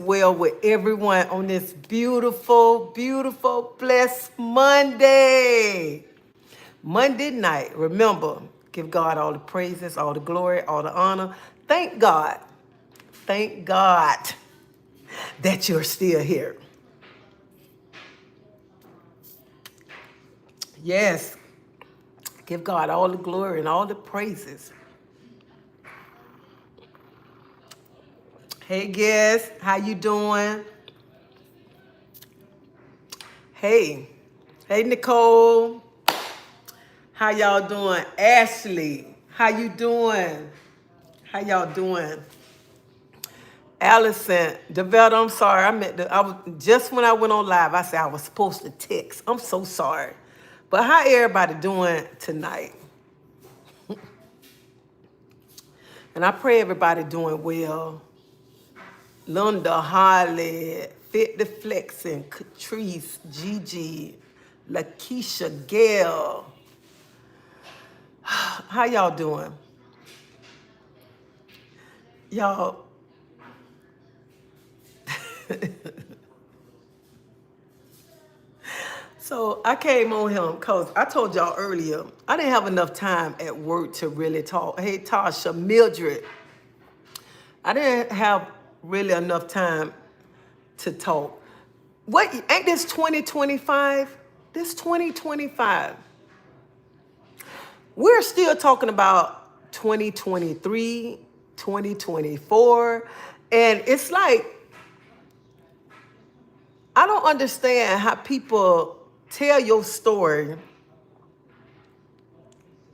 Well with everyone on this beautiful, beautiful, blessed Monday. Monday night. Remember, give God all the praises, all the glory, all the honor. Thank God. Thank God that you're still here. Yes. Give God all the glory and all the praises. Hey guys, how you doing? Hey. Hey Nicole. How y'all doing? Ashley, how you doing? How y'all doing? Allison, Devetta, I'm sorry. I was just when I went on live, I said I was supposed to text. I'm so sorry. But how everybody doing tonight? And I pray everybody doing well. Linda, Holly, Fit the Flexing, Catrice, Gigi, Lakeisha, Gail. How y'all doing? Y'all. So I came on him because I told y'all earlier, I didn't have enough time at work to really talk. Hey, Tasha, Mildred, I didn't have really enough time to talk. What, ain't this 2025? This 2025. We're still talking about 2023, 2024. And it's like, I don't understand how people tell your story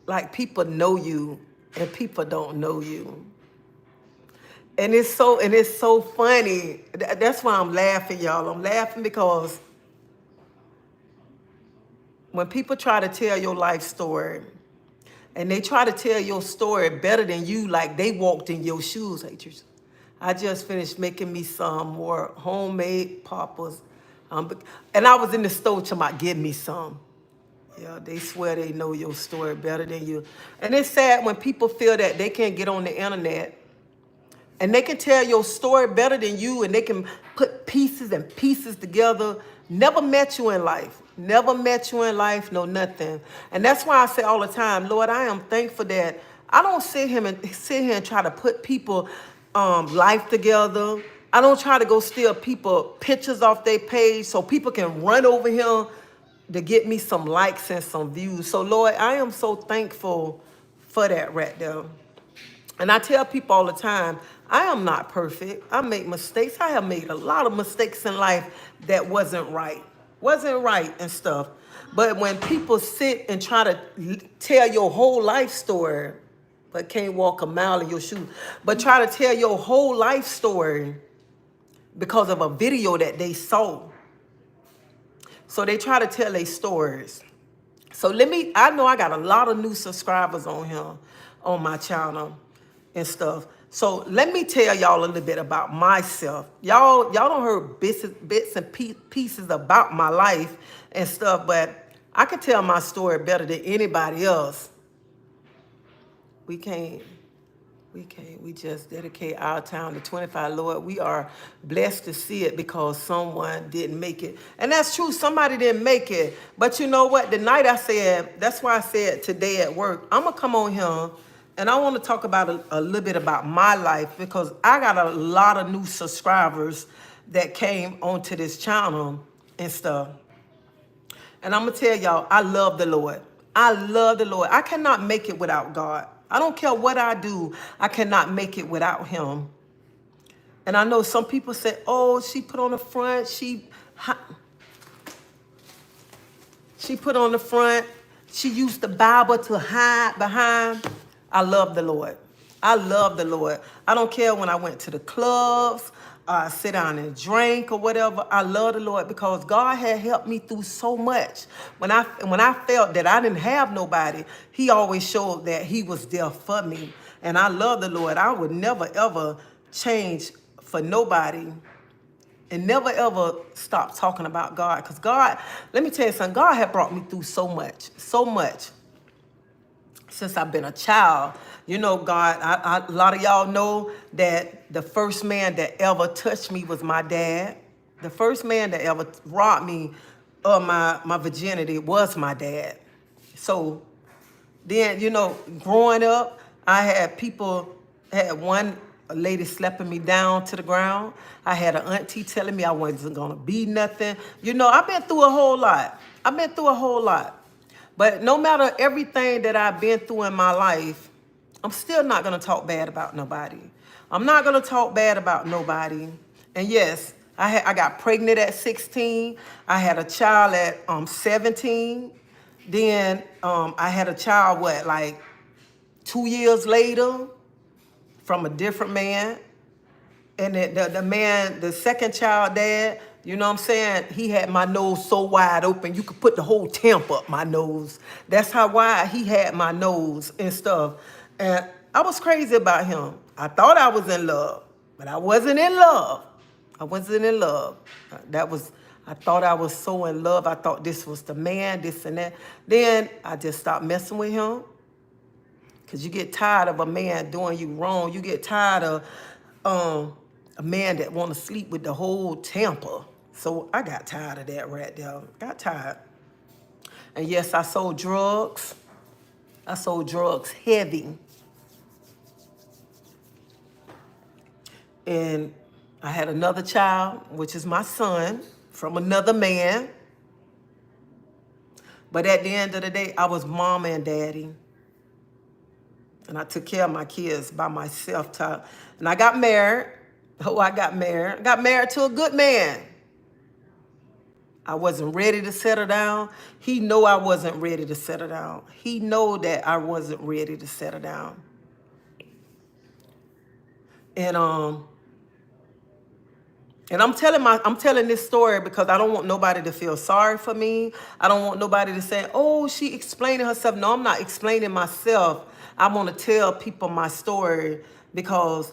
like people know you and people don't know you. And it's so funny. That's why I'm laughing, y'all. I'm laughing because when people try to tell your life story and they try to tell your story better than you, like they walked in your shoes. I just finished making me some more homemade poppers. And I was in the store talking about give me some. Yeah, they swear they know your story better than you. And it's sad when people feel that they can't get on the internet and they can tell your story better than you and they can put pieces and pieces together. Never met you in life. Never met you in life, no nothing. And that's why I say all the time, Lord, I am thankful that I don't sit here and try to put people life together. I don't try to go steal people pictures off their page so people can run over here to get me some likes and some views. So Lord, I am so thankful for that right there. And I tell people all the time, I am not perfect. I make mistakes. I have made a lot of mistakes in life that wasn't right. Wasn't right and stuff. But when people sit and try to tell your whole life story, but can't walk a mile in your shoes, but try to tell your whole life story because of a video that they saw. So they try to tell their stories. So I know I got a lot of new subscribers on here, on my channel and stuff. So let me tell y'all a little bit about myself. Y'all don't heard bits and pieces about my life and stuff, but I can tell my story better than anybody else. We can't. We just dedicate our time to 25. Lord, we are blessed to see it because someone didn't make it. And that's true. Somebody didn't make it. But you know what? The night I said, that's why I said today at work, I'm going to come on here and I want to talk about a little bit about my life because I got a lot of new subscribers that came onto this channel and stuff. And I'm going to tell y'all, I love the Lord. I love the Lord. I cannot make it without God. I don't care what I do. I cannot make it without him. And I know some people say, oh, she put on the front. She put on the front. She used the Bible to hide behind. I love the Lord. I love the Lord. I don't care when I went to the clubs, sit down and drink or whatever. I love the Lord because God had helped me through so much. When I felt that I didn't have nobody, he always showed that he was there for me. And I love the Lord. I would never, ever change for nobody and never, ever stop talking about God. Because God, let me tell you something, God had brought me through so much, since I've been a child. You know, God, a lot of y'all know that the first man that ever touched me was my dad. The first man that ever robbed me of my virginity was my dad. So then, you know, growing up, I had people, had one lady slapping me down to the ground. I had an auntie telling me I wasn't gonna be nothing. You know, I've been through a whole lot. I've been through a whole lot. But no matter everything that I've been through in my life, I'm still not gonna talk bad about nobody. I'm not gonna talk bad about nobody. And yes, I got pregnant at 16. I had a child at 17. Then I had a child, like 2 years later from a different man. And the man, the second child dad, you know what I'm saying? He had my nose so wide open, you could put the whole temp up my nose. That's how wide he had my nose and stuff. And I was crazy about him. I thought I was in love, but I wasn't in love. I wasn't in love. I thought I was so in love. I thought this was the man, this and that. Then I just stopped messing with him. Because you get tired of a man doing you wrong. You get tired of a man that want to sleep with the whole temper. So I got tired of that right there. Got tired. And yes, I sold drugs. I sold drugs heavy. And I had another child, which is my son, from another man. But at the end of the day, I was mama and daddy. And I took care of my kids by myself. And I got married. Oh, I got married. I got married to a good man. I wasn't ready to settle down. He know I wasn't ready to settle down. He know that I wasn't ready to settle down. And I'm telling this story because I don't want nobody to feel sorry for me. I don't want nobody to say, oh, she explaining herself. No, I'm not explaining myself. I want to tell people my story because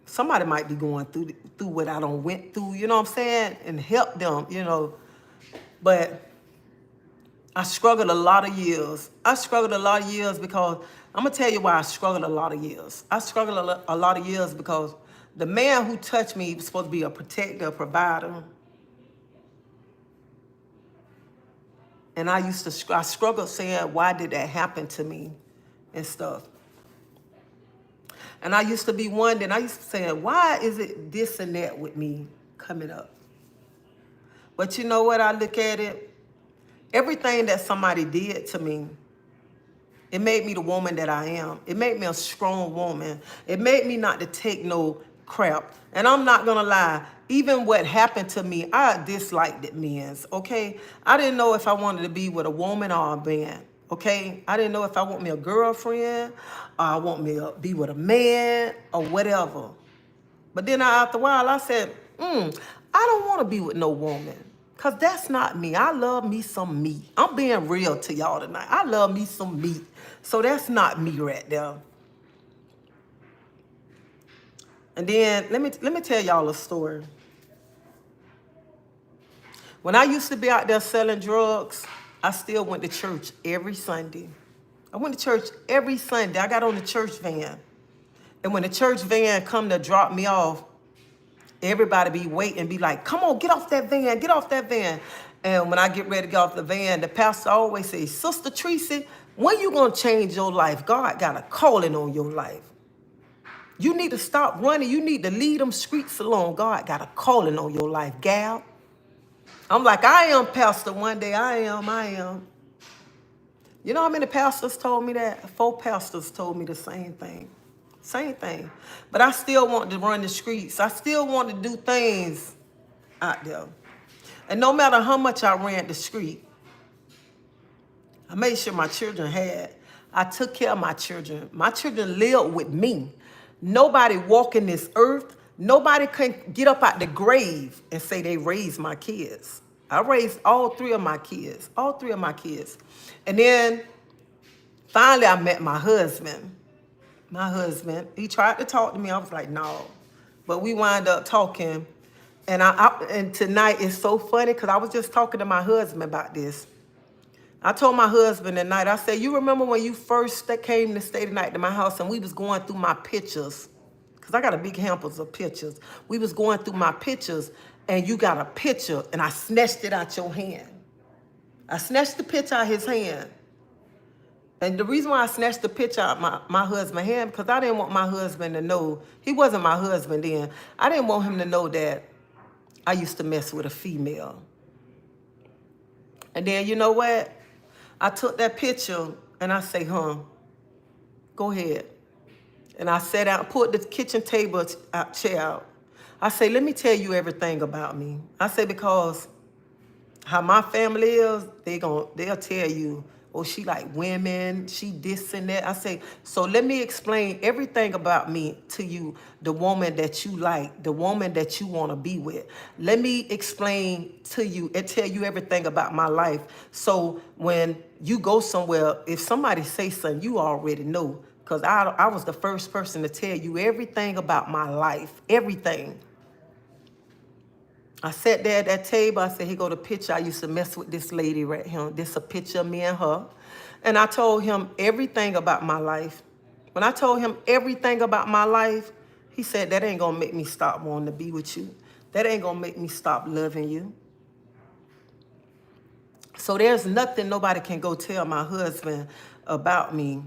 somebody might be going through what I done went through, you know what I'm saying? And help them, you know. But I struggled a lot of years. I struggled a lot of years because, I'm going to tell you why I struggled a lot of years. I struggled a lot of years because the man who touched me was supposed to be a protector, a provider. And I struggled saying, why did that happen to me and stuff. And I used to be wondering, I used to say, why is it this and that with me coming up? But you know what, I look at it, everything that somebody did to me, it made me the woman that I am. It made me a strong woman. It made me not to take no crap. And I'm not gonna lie, even what happened to me, I disliked it, men's, okay? I didn't know if I wanted to be with a woman or a man, okay? I didn't know if I want me a girlfriend, or I want me to be with a man, or whatever. But then after a while, I said, I don't want to be with no woman. Because that's not me. I love me some meat. I'm being real to y'all tonight. I love me some meat. So that's not me right there. And then let me tell y'all a story. When I used to be out there selling drugs, I still went to church every Sunday. I went to church every Sunday. I got on the church van. And when the church van come to drop me off, everybody be waiting, be like, come on, get off that van, get off that van. And when I get ready to get off the van, the pastor always says, Sister Treasie, when you gonna change your life? God got a calling on your life. You need to stop running. You need to leave them streets alone. God got a calling on your life, gal. I'm like, I am, Pastor. One day I am. You know how many pastors told me that? 4 pastors told me the same thing. Same thing. But I still want to run the streets. I still want to do things out there. And no matter how much I ran the street, I made sure my children had. I took care of my children. My children lived with me. Nobody walking this earth, nobody can get up out the grave and say they raised my kids. I raised all 3 of my kids. All 3 of my kids. And then finally I met my husband. My husband, he tried to talk to me. I was like, no. But we wound up talking. And and tonight is so funny because I was just talking to my husband about this. I told my husband that night, I said, you remember when you first came to stay the night to my house and we was going through my pictures? Because I got a big hampers of pictures. We was going through my pictures and you got a picture and I snatched it out your hand. I snatched the picture out of his hand. And the reason why I snatched the picture out of my husband's hand, because I didn't want my husband to know, he wasn't my husband then. I didn't want him to know that I used to mess with a female. And then you know what? I took that picture and I say, go ahead. And I sat out, put the kitchen table chair out. I say, let me tell you everything about me. I say, because how my family is, they'll tell you, oh, she like women, she this and that. I say, so let me explain everything about me to you, the woman that you like, the woman that you want to be with. Let me explain to you and tell you everything about my life. So when you go somewhere, if somebody say something, you already know. Because I was the first person to tell you everything about my life, everything. I sat there at that table. I said, here go the picture. I used to mess with this lady right here. This is a picture of me and her. And I told him everything about my life. When I told him everything about my life, he said, that ain't going to make me stop wanting to be with you. That ain't going to make me stop loving you. So there's nothing nobody can go tell my husband about me.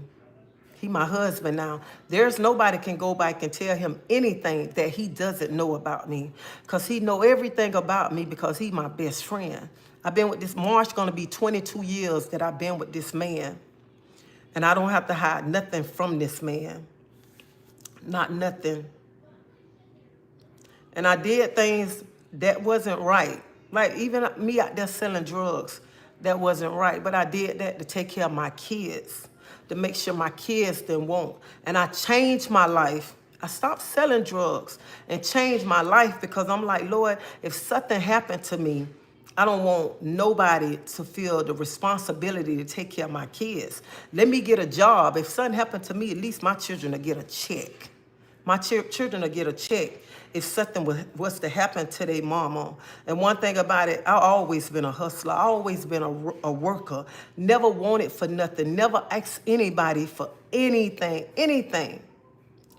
He my husband now. There's nobody can go back and tell him anything that he doesn't know about me. Because he know everything about me because he my best friend. I've been with this, March gonna be 22 years that I've been with this man. And I don't have to hide nothing from this man. Not nothing. And I did things that wasn't right. Like even me out there selling drugs, that wasn't right. But I did that to take care of my kids, to make sure my kids didn't want. And I changed my life. I stopped selling drugs and changed my life because I'm like, Lord, if something happened to me, I don't want nobody to feel the responsibility to take care of my kids. Let me get a job. If something happened to me, at least my children will get a check. My children will get a check if something was to happen to their mama. And one thing about it, I've always been a hustler. I've always been a worker. Never wanted for nothing. Never asked anybody for anything.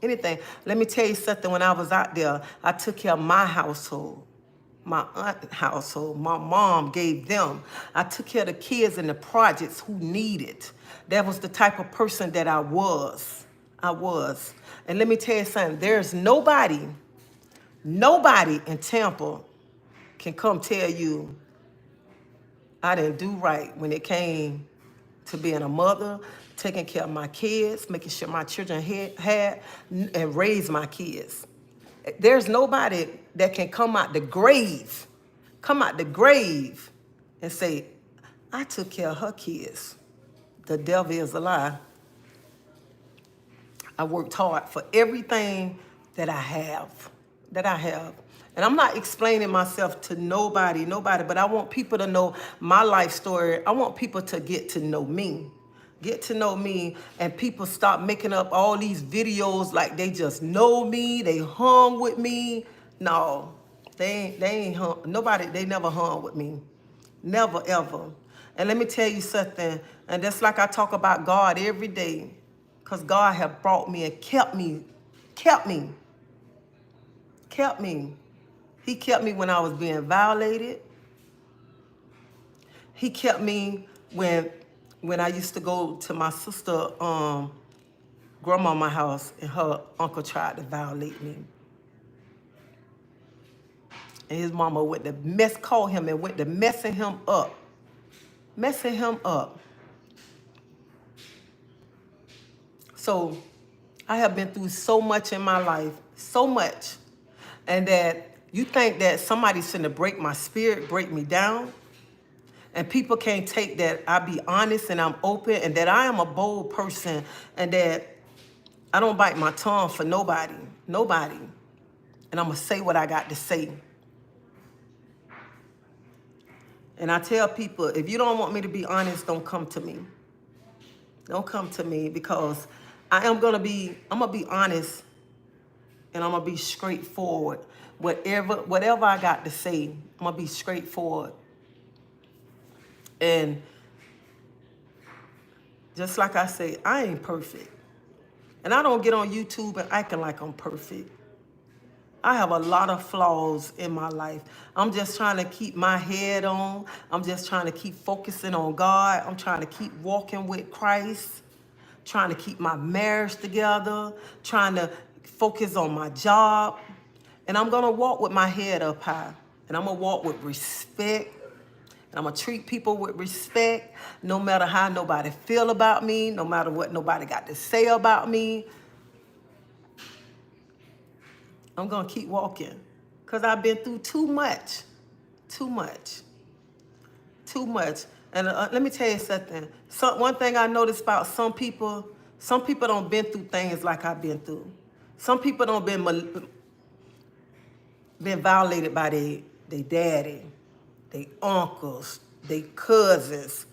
Let me tell you something. When I was out there, I took care of my household. My aunt household, my mom gave them. I took care of the kids in the projects who needed. That was the type of person that I was. And let me tell you something, there's nobody in Tampa can come tell you I didn't do right when it came to being a mother, taking care of my kids, making sure my children had and raised my kids. There's nobody that can come out the grave and say, I took care of her kids. The devil is a lie. I worked hard for everything that I have. And I'm not explaining myself to nobody, but I want people to know my life story. I want people to get to know me. And people stop making up all these videos like they just know me, they hung with me. No, they ain't hung, nobody, they never hung with me. Never, ever. And let me tell you something, and that's like I talk about God every day, because God have brought me and kept me. He kept me when I was being violated. He kept me when I used to go to my sister, grandmama's house, and her uncle tried to violate me. And his mama went to call him and went to messing him up. So I have been through so much in my life, so much. And that you think that somebody's finna break my spirit, break me down. And people can't take that I be honest and I'm open and that I am a bold person and that I don't bite my tongue for nobody. And I'm gonna say what I got to say. And I tell people, if you don't want me to be honest, don't come to me. Don't come to me because I'm gonna be honest and I'm gonna be straightforward. Whatever I got to say, I'm gonna be straightforward. And Just like I say, I ain't perfect. And I don't get on YouTube and acting like I'm perfect. I have a lot of flaws in my life. I'm just trying to keep my head on. I'm just trying to keep focusing on God. I'm trying to keep walking with Christ, trying to keep my marriage together, trying to focus on my job. And I'm going to walk with my head up high. And I'm going to walk with respect. And I'm going to treat people with respect, no matter how nobody feel about me, no matter what nobody got to say about me. I'm going to keep walking because I've been through too much, too much, too much. And let me tell you something. One thing I noticed about some people don't been through things like I've been through. Some people don't been violated by their daddy, their uncles, their cousins,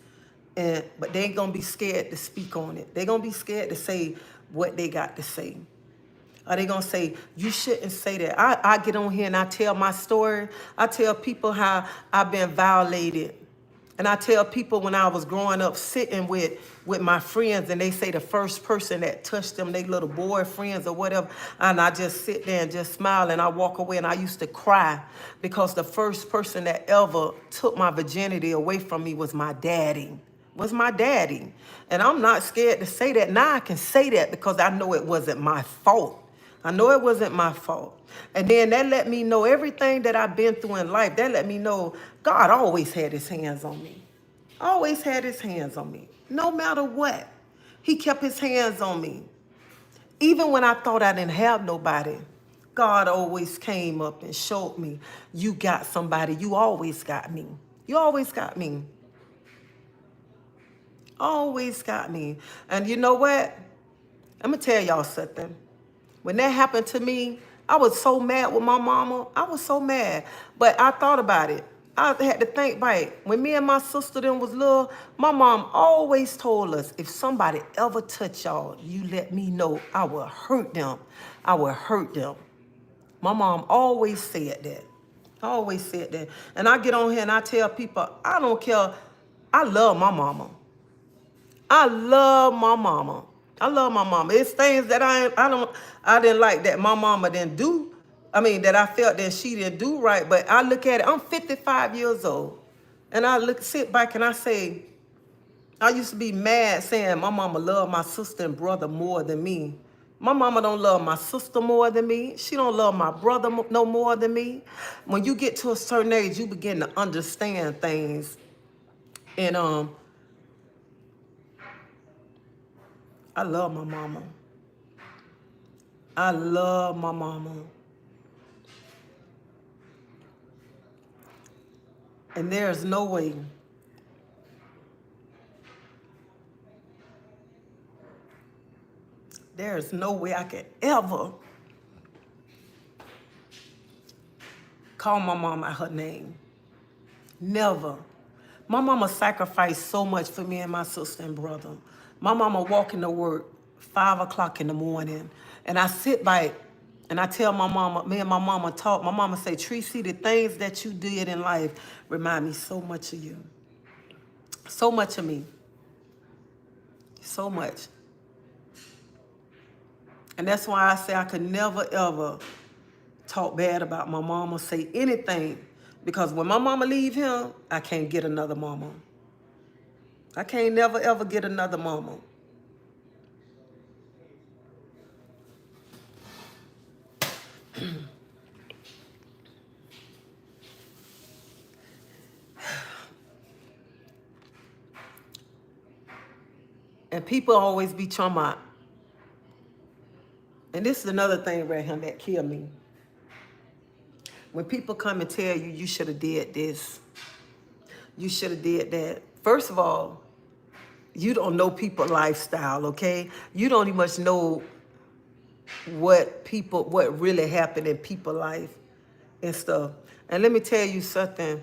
but they ain't gonna be scared to speak on it. They gonna be scared to say what they got to say. Are they gonna say, you shouldn't say that? I get on here and I tell my story. I tell people how I've been violated. And I tell people when I was growing up sitting with my friends and they say the first person that touched them, they little boyfriends or whatever, and I just sit there and just smile and I walk away and I used to cry because the first person that ever took my virginity away from me was my daddy. And I'm not scared to say that. Now I can say that because I know it wasn't my fault. I know it wasn't my fault. And then that let me know everything that I've been through in life. That let me know God always had his hands on me. Always had his hands on me. No matter what. He kept his hands on me. Even when I thought I didn't have nobody, God always came up and showed me, you got somebody. You always got me. You always got me. Always got me. And you know what? I'm going to tell y'all something. When that happened to me, I was so mad with my mama. I was so mad. But I thought about it. I had to think back. When me and my sister then was little, my mom always told us, if somebody ever touch y'all, you let me know. I will hurt them. I will hurt them. My mom always said that. Always said that. And I get on here and I tell people, I don't care. I love my mama. I love my mama. I love my mama. It's things that I didn't like that my mama didn't do. I mean, that I felt that she didn't do right. But I look at it, I'm 55 years old. And sit back and I say, I used to be mad saying my mama loved my sister and brother more than me. My mama don't love my sister more than me. She don't love my brother no more than me. When you get to a certain age, you begin to understand things. And I love my mama. I love my mama. And there's no way I could ever call my mama her name. Never. My mama sacrificed so much for me and my sister and brother. My mama walking to work 5 o'clock in the morning. And I sit back and I tell my mama, me and my mama talk. My mama say, Treasie, the things that you did in life remind me so much of you. So much of me. So much. And that's why I say I could never, ever talk bad about my mama, say anything. Because when my mama leave him, I can't get another mama. I can't never, ever get another mama. And people always be talking about, and this is another thing right here that killed me. When people come and tell you, you should have did this, you should have did that. First of all, you don't know people's lifestyle, okay? You don't even much know what really happened in people's life and stuff. And let me tell you something.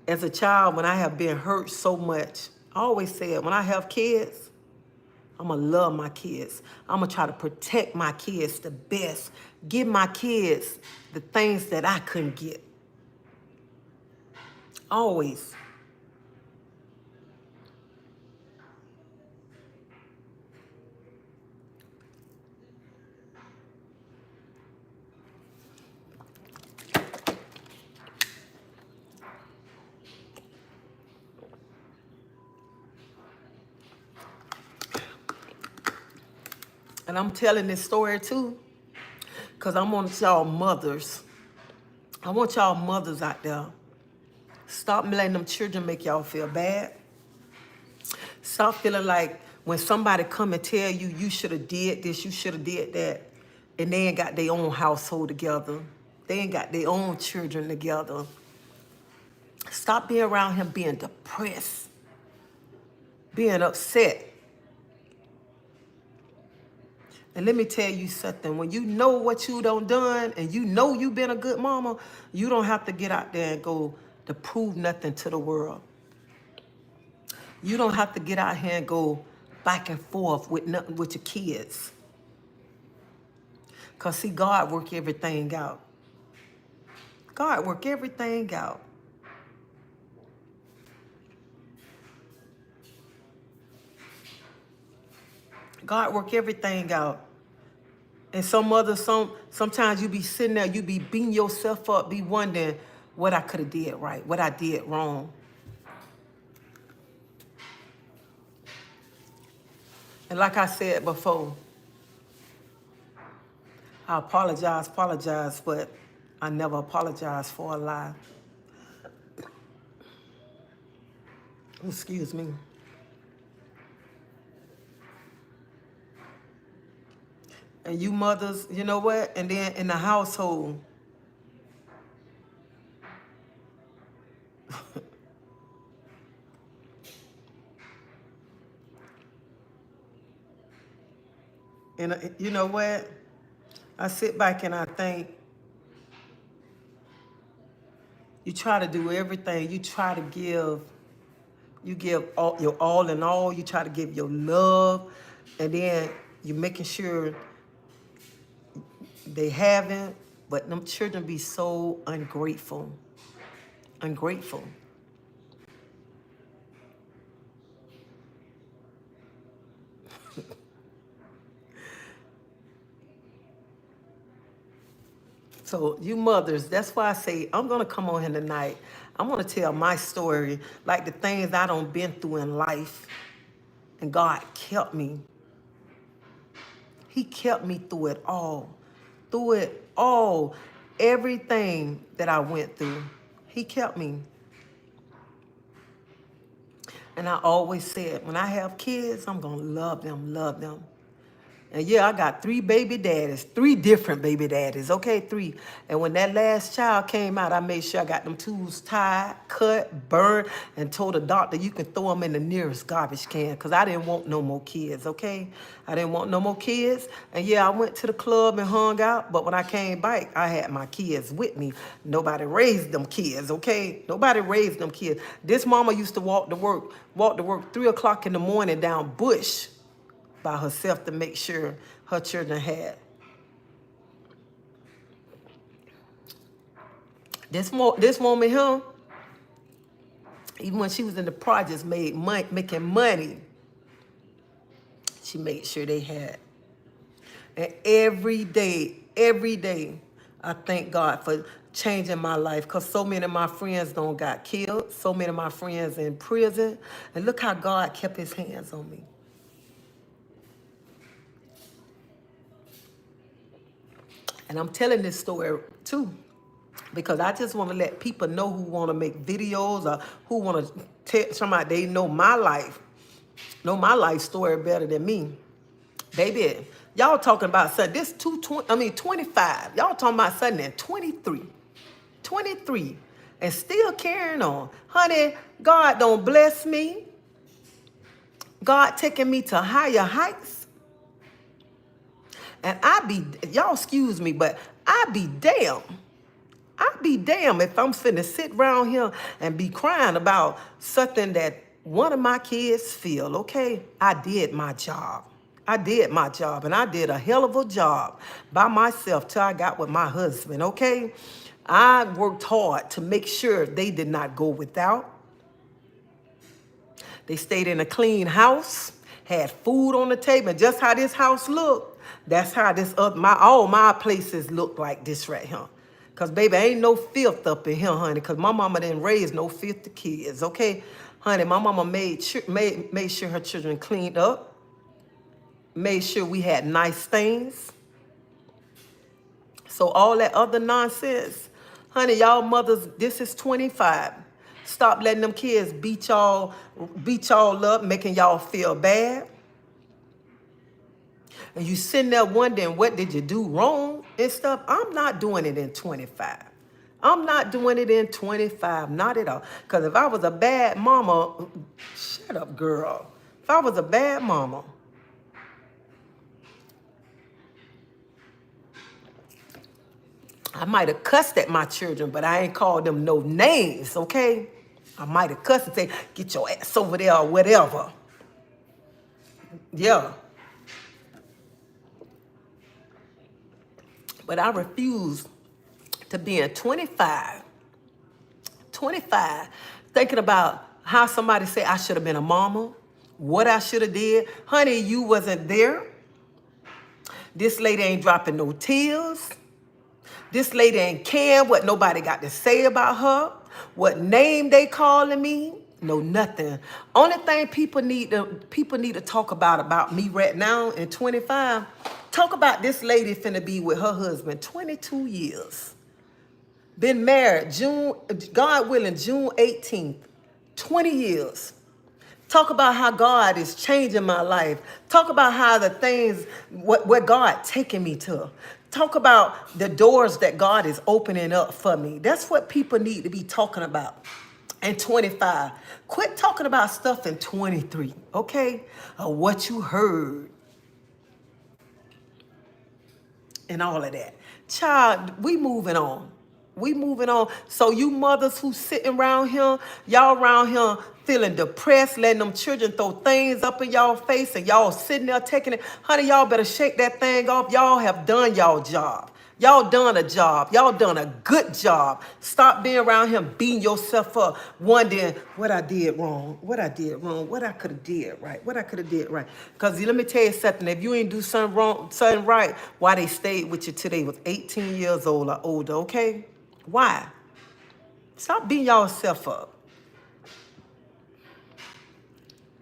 As a child, when I have been hurt so much, I always said, when I have kids, I'm going to love my kids. I'm going to try to protect my kids the best. Give my kids the things that I couldn't get. Always. And I'm telling this story too, because I want y'all mothers. I want y'all mothers out there. Stop letting them children make y'all feel bad. Stop feeling like when somebody come and tell you, you should have did this, you should have did that, and they ain't got their own household together. They ain't got their own children together. Stop being around him being depressed, being upset. And let me tell you something. When you know what you done and you know you been a good mama, you don't have to get out there and go to prove nothing to the world. You don't have to get out here and go back and forth with nothing with your kids. Because see, God work everything out. God work everything out. God work everything out. And sometimes you be sitting there, you be beating yourself up, be wondering what I could have did right, what I did wrong. And like I said before, I apologize, but I never apologize for a lie. Excuse me. And you mothers, you know what? And then in the household, and you know what? I sit back and I think, you try to do everything. You try to you give all, your all in all. You try to give your love. And then you're making sure they haven't. But them children be so ungrateful. Ungrateful. So you mothers, that's why I say I'm gonna come on here tonight. I'm gonna tell my story, like the things I done been through in life, and God kept me. He kept me through it all, everything that I went through. He kept me. And I always said, when I have kids, I'm gonna love them, love them. And yeah, I got 3 baby daddies, 3 different baby daddies, okay, 3. And when that last child came out, I made sure I got them tools tied, cut, burned, and told the doctor you can throw them in the nearest garbage can because I didn't want no more kids, okay? I didn't want no more kids. And yeah, I went to the club and hung out, but when I came back, I had my kids with me. Nobody raised them kids, okay? Nobody raised them kids. This mama used to walk to work 3 o'clock in the morning down Bush by herself to make sure her children had. This woman here, even when she was in the projects, making money, she made sure they had. And every day, I thank God for changing my life because so many of my friends don't got killed. So many of my friends in prison. And look how God kept his hands on me. And I'm telling this story too, because I just want to let people know who want to make videos or who want to tell somebody they know my life story better than me. Baby, y'all talking about something, this 25. Y'all talking about something in 23, and still carrying on. Honey, God don't bless me. God taking me to higher heights. And y'all excuse me, but I be damn if I'm finna sit around here and be crying about something that one of my kids feel, okay? I did my job. And I did a hell of a job by myself till I got with my husband, okay? I worked hard to make sure they did not go without. They stayed in a clean house, had food on the table, and just how this house looked, that's how all my places look like this right here. Because, baby, ain't no filth up in here, honey, because my mama didn't raise no filthy kids, okay? Honey, my mama made sure her children cleaned up. made sure we had nice things. So all that other nonsense, honey, y'all mothers, this is 25. Stop letting them kids beat y'all up, making y'all feel bad. And you sitting there wondering, what did you do wrong and stuff? I'm not doing it in 25. I'm not doing it in 25, not at all. Because if I was a bad mama, shut up, girl. If I was a bad mama, I might have cussed at my children, but I ain't called them no names, okay? I might have cussed and say, get your ass over there or whatever. Yeah. But I refuse to be in 25, thinking about how somebody say I should have been a mama, what I should have did. Honey, you wasn't there. This lady ain't dropping no tears. This lady ain't caring what nobody got to say about her, what name they calling me, no nothing. Only thing people need to talk about me right now in 25, talk about this lady finna be with her husband 22 years. Been married God willing, June 18th, 20 years. Talk about how God is changing my life. Talk about how the things, what God taking me to. Talk about the doors that God is opening up for me. That's what people need to be talking about in 25. Quit talking about stuff in 23, okay? What you heard and all of that. Child, we moving on. We moving on. So you mothers who sitting around here, y'all around here feeling depressed, letting them children throw things up in y'all face and y'all sitting there taking it. Honey, y'all better shake that thing off. Y'all have done y'all job. Y'all done a job. Y'all done a good job. Stop being around here beating yourself up, wondering what I did wrong, what I could have did right, what I could have did right. Because let me tell you something. If you ain't do something wrong, something right, why they stayed with you till they was 18 years old or older, okay? Why? Stop beating yourself up.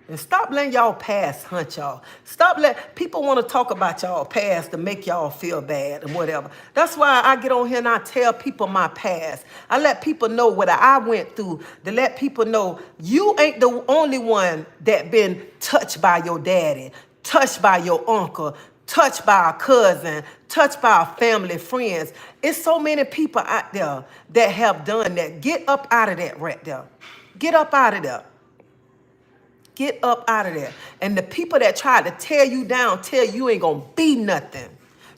And stop letting y'all past hunt y'all. Stop letting people want to talk about y'all past to make y'all feel bad and whatever. That's why I get on here and I tell people my past. I let people know what I went through, to let people know you ain't the only one that been touched by your daddy, touched by your uncle, touched by a cousin, touched by a family, friends. It's so many people out there that have done that. Get up out of that right there. Get up out of there. Get up out of there. And the people that try to tear you down, tell you ain't gonna be nothing.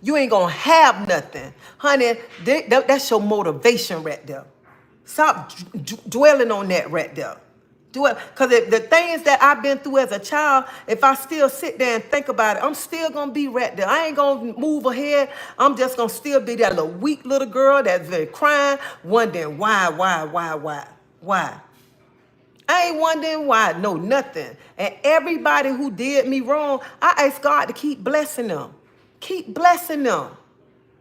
You ain't gonna have nothing. Honey, that's your motivation right there. Stop dwelling on that right there. Because the things that I've been through as a child, if I still sit there and think about it, I'm still gonna be right there. I ain't gonna move ahead. I'm just gonna still be that little weak little girl that's been crying, wondering why. I ain't wondering why, no, nothing. And everybody who did me wrong, I ask God to keep blessing them. Keep blessing them.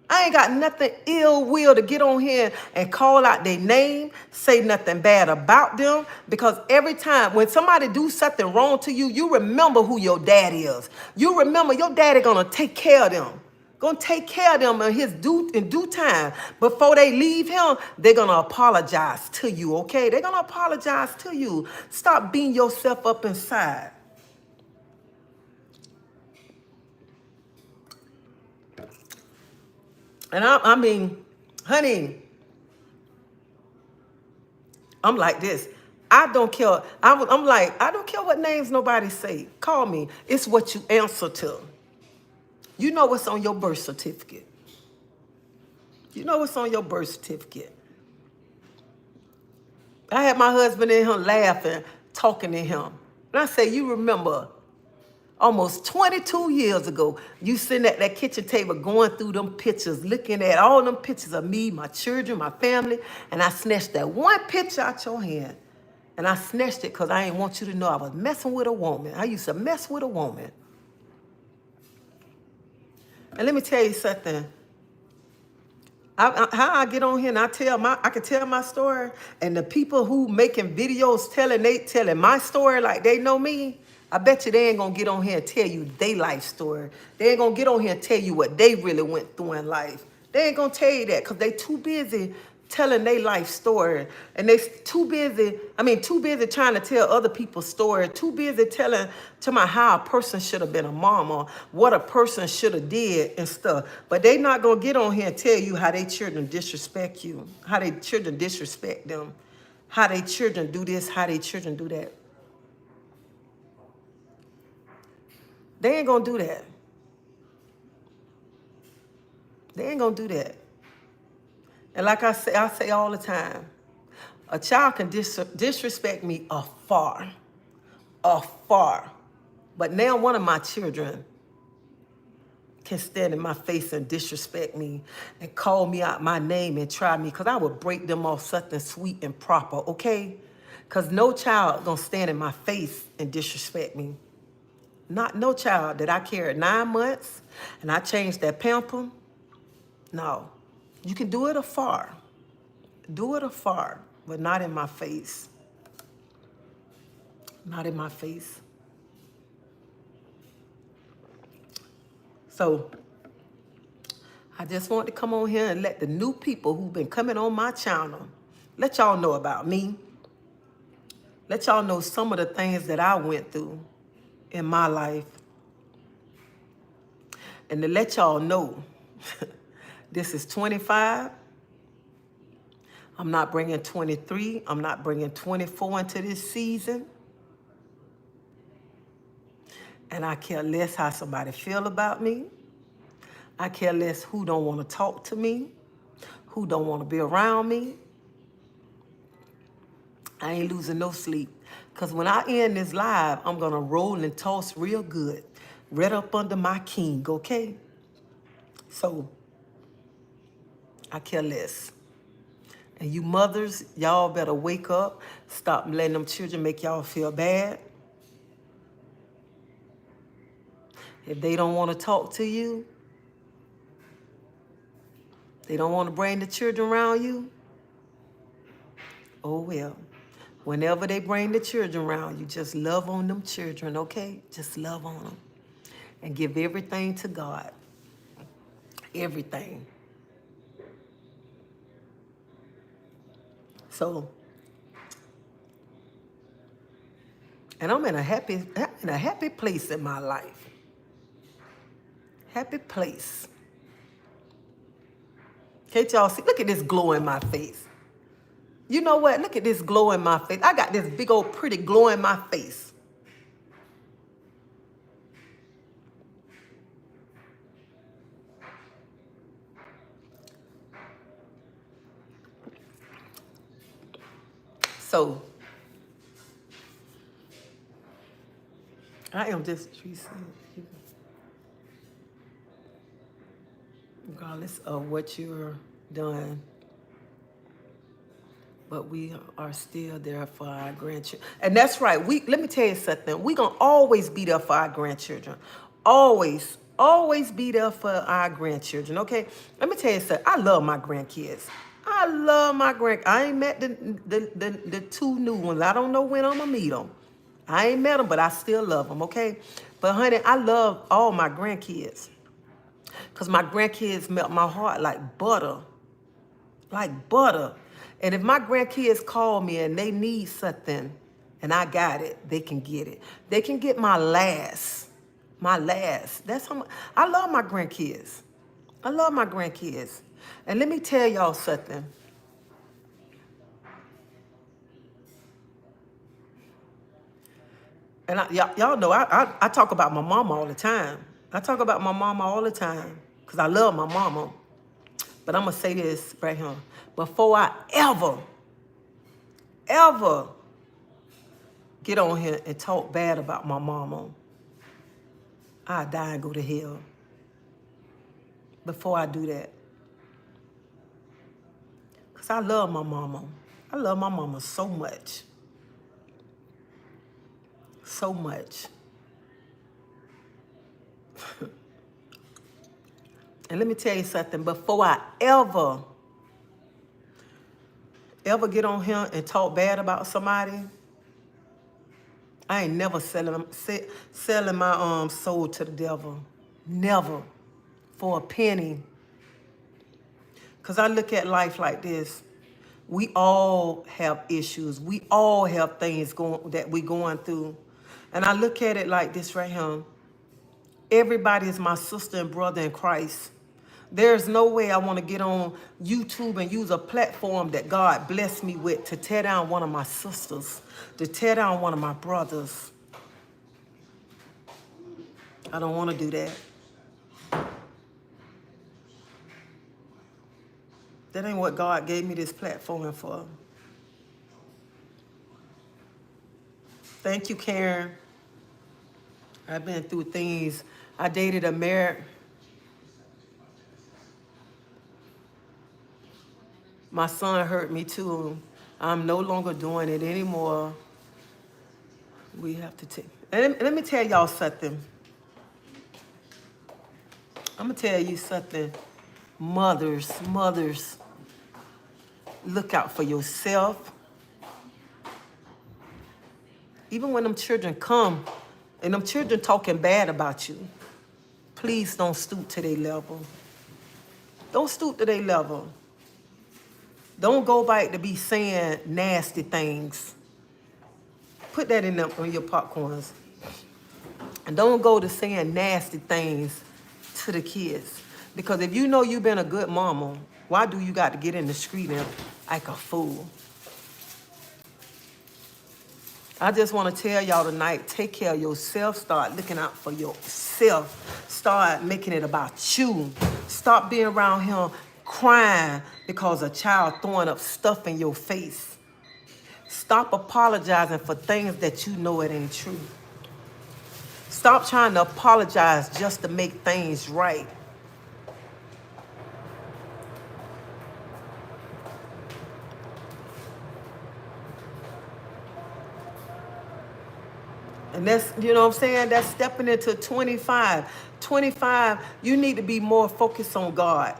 I ain't got nothing ill will to get on here and call out their name, say nothing bad about them. Because every time when somebody do something wrong to you, you remember who your daddy is. You remember your daddy gonna take care of them. Gonna take care of them in due time. Before they leave him, they're gonna apologize to you, okay? They're gonna apologize to you. Stop beating yourself up inside. And I mean, honey, I'm like this. I don't care. I'm like, I don't care what names nobody say. Call me. It's what you answer to. You know what's on your birth certificate. You know what's on your birth certificate. I had my husband in here laughing, talking to him. And I say, you remember almost 22 years ago, you sitting at that kitchen table going through them pictures, looking at all them pictures of me, my children, my family, and I snatched that one picture out your hand. And I snatched it because I didn't want you to know I was messing with a woman. I used to mess with a woman. And let me tell you something. How I get on here and I can tell my story, and the people who making videos telling my story like they know me, I bet you they ain't gonna get on here and tell you their life story. They ain't gonna get on here and tell you what they really went through in life. They ain't gonna tell you that because they too busy telling their life story. And they too busy trying to tell other people's story. Too busy telling to my how a person should have been a mama, what a person should have did and stuff. But they not gonna get on here and tell you how they children disrespect you, how they children disrespect them, how they children do this, how they children do that. They ain't gonna do that. They ain't gonna do that. And like I say all the time, a child can disrespect me afar, afar. But now one of my children can stand in my face and disrespect me and call me out my name and try me, because I would break them off something sweet and proper, okay? Because no child gonna stand in my face and disrespect me. Not no child that I carried 9 months and I changed that pamper. No. You can do it afar. Do it afar, but not in my face. Not in my face. So I just want to come on here and let the new people who've been coming on my channel, let y'all know about me. Let y'all know some of the things that I went through in my life. And to let y'all know, this is 25. I'm not bringing 23. I'm not bringing 24 into this season. And I care less how somebody feel about me. I care less who don't want to talk to me, who don't want to be around me. I ain't losing no sleep. Because when I end this live, I'm going to roll and toss real good. Right up under my king, okay? So, I care less. And you mothers, y'all better wake up. Stop letting them children make y'all feel bad. If they don't want to talk to you, they don't want to bring the children around you, oh well. Whenever they bring the children around you, just love on them children, okay? Just love on them. And give everything to God. Everything. So, and I'm in a happy place in my life. Happy place. Can't y'all see? Look at this glow in my face. You know what? Look at this glow in my face. I got this big old pretty glow in my face. So, I am just treasie, regardless of what you're doing. But we are still there for our grandchildren. And that's right. Let me tell you something. We're going to always be there for our grandchildren. Always. Always be there for our grandchildren, okay? Let me tell you something. I love my grandkids. I love my I ain't met the two new ones. I don't know when I'm going to meet them. I ain't met them, but I still love them, okay? But, honey, I love all my grandkids. Because my grandkids melt my heart like butter. Like butter. And if my grandkids call me and they need something and I got it, they can get it. They can get my last. My last. That's how much I love my grandkids. I love my grandkids. And let me tell y'all something. And y'all know I talk about my mama all the time. I talk about my mama all the time because I love my mama. But I'm going to say this right here. Before I ever get on here and talk bad about my mama, I die and go to hell. Before I do that. Because I love my mama. I love my mama so much. So much. And let me tell you something. Before I ever get on here and talk bad about somebody, I ain't never selling my soul to the devil. Never. For a penny. Because I look at life like this. We all have issues. We all have things that we going through. And I look at it like this right here. Everybody is my sister and brother in Christ. There's no way I want to get on YouTube and use a platform that God blessed me with to tear down one of my sisters, to tear down one of my brothers. I don't want to do that. That ain't what God gave me this platform for. Thank you, Karen. I've been through things. I dated a married. My son hurt me too. I'm no longer doing it anymore. We have to take. And let me tell y'all something. I'm going to tell you something. Mothers, look out for yourself. Even when them children come and them children talking bad about you, please don't stoop to their level. Don't stoop to their level. Don't go back to be saying nasty things. Put that in your popcorns. And don't go to saying nasty things to the kids. Because if you know you've been a good mama, why do you got to get in the street and act a fool? I just want to tell y'all tonight, take care of yourself. Start looking out for yourself. Start making it about you. Stop being around him crying because a child throwing up stuff in your face. Stop apologizing for things that you know it ain't true. Stop trying to apologize just to make things right. And that's, you know what I'm saying? That's stepping into 25. 25, you need to be more focused on God.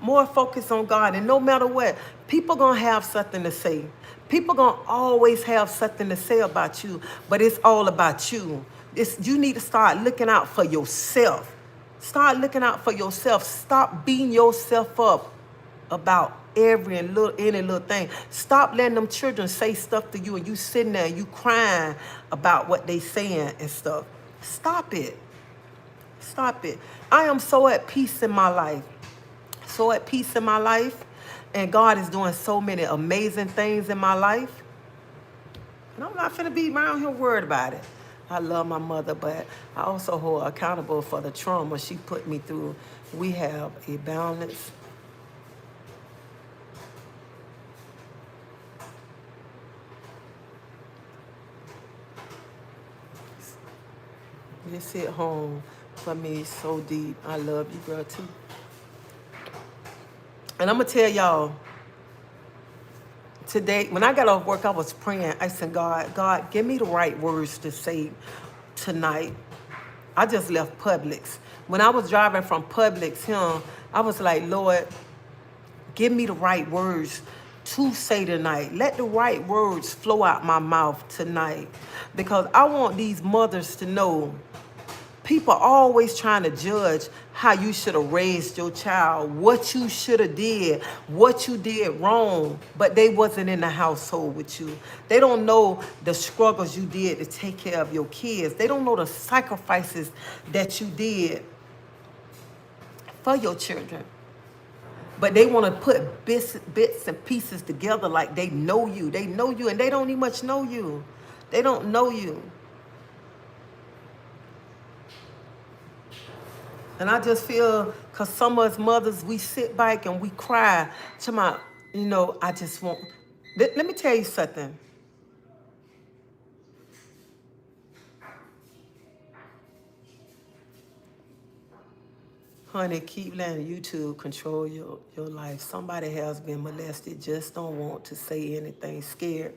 More focused on God. And no matter what, people going to have something to say. People going to always have something to say about you. But it's all about you. You need to start looking out for yourself. Start looking out for yourself. Stop beating yourself up about any little thing. Stop letting them children say stuff to you and you sitting there and you crying about what they saying and stuff. Stop it. Stop it. I am so at peace in my life. So at peace in my life. And God is doing so many amazing things in my life. And I'm not finna be around here worried about it. I love my mother, but I also hold her accountable for the trauma she put me through. We have a balance. This hit home for me so deep. I love you, girl, too. And I'm going to tell y'all, today, when I got off work, I was praying. I said, God, give me the right words to say tonight. I just left Publix. When I was driving from Publix here, I was like, Lord, give me the right words to say tonight. Let the right words flow out my mouth tonight. Because I want these mothers to know people always trying to judge how you should have raised your child, what you should have did, what you did wrong, but they wasn't in the household with you. They don't know the struggles you did to take care of your kids. They don't know the sacrifices that you did for your children. But they want to put bits and pieces together like they know you. They know you, and they don't even much know you. They don't know you. And I just feel, because some of us mothers, we sit back and we cry to my, I just want, let me tell you something. Honey, keep letting YouTube control your life. Somebody has been molested, just don't want to say anything, scared.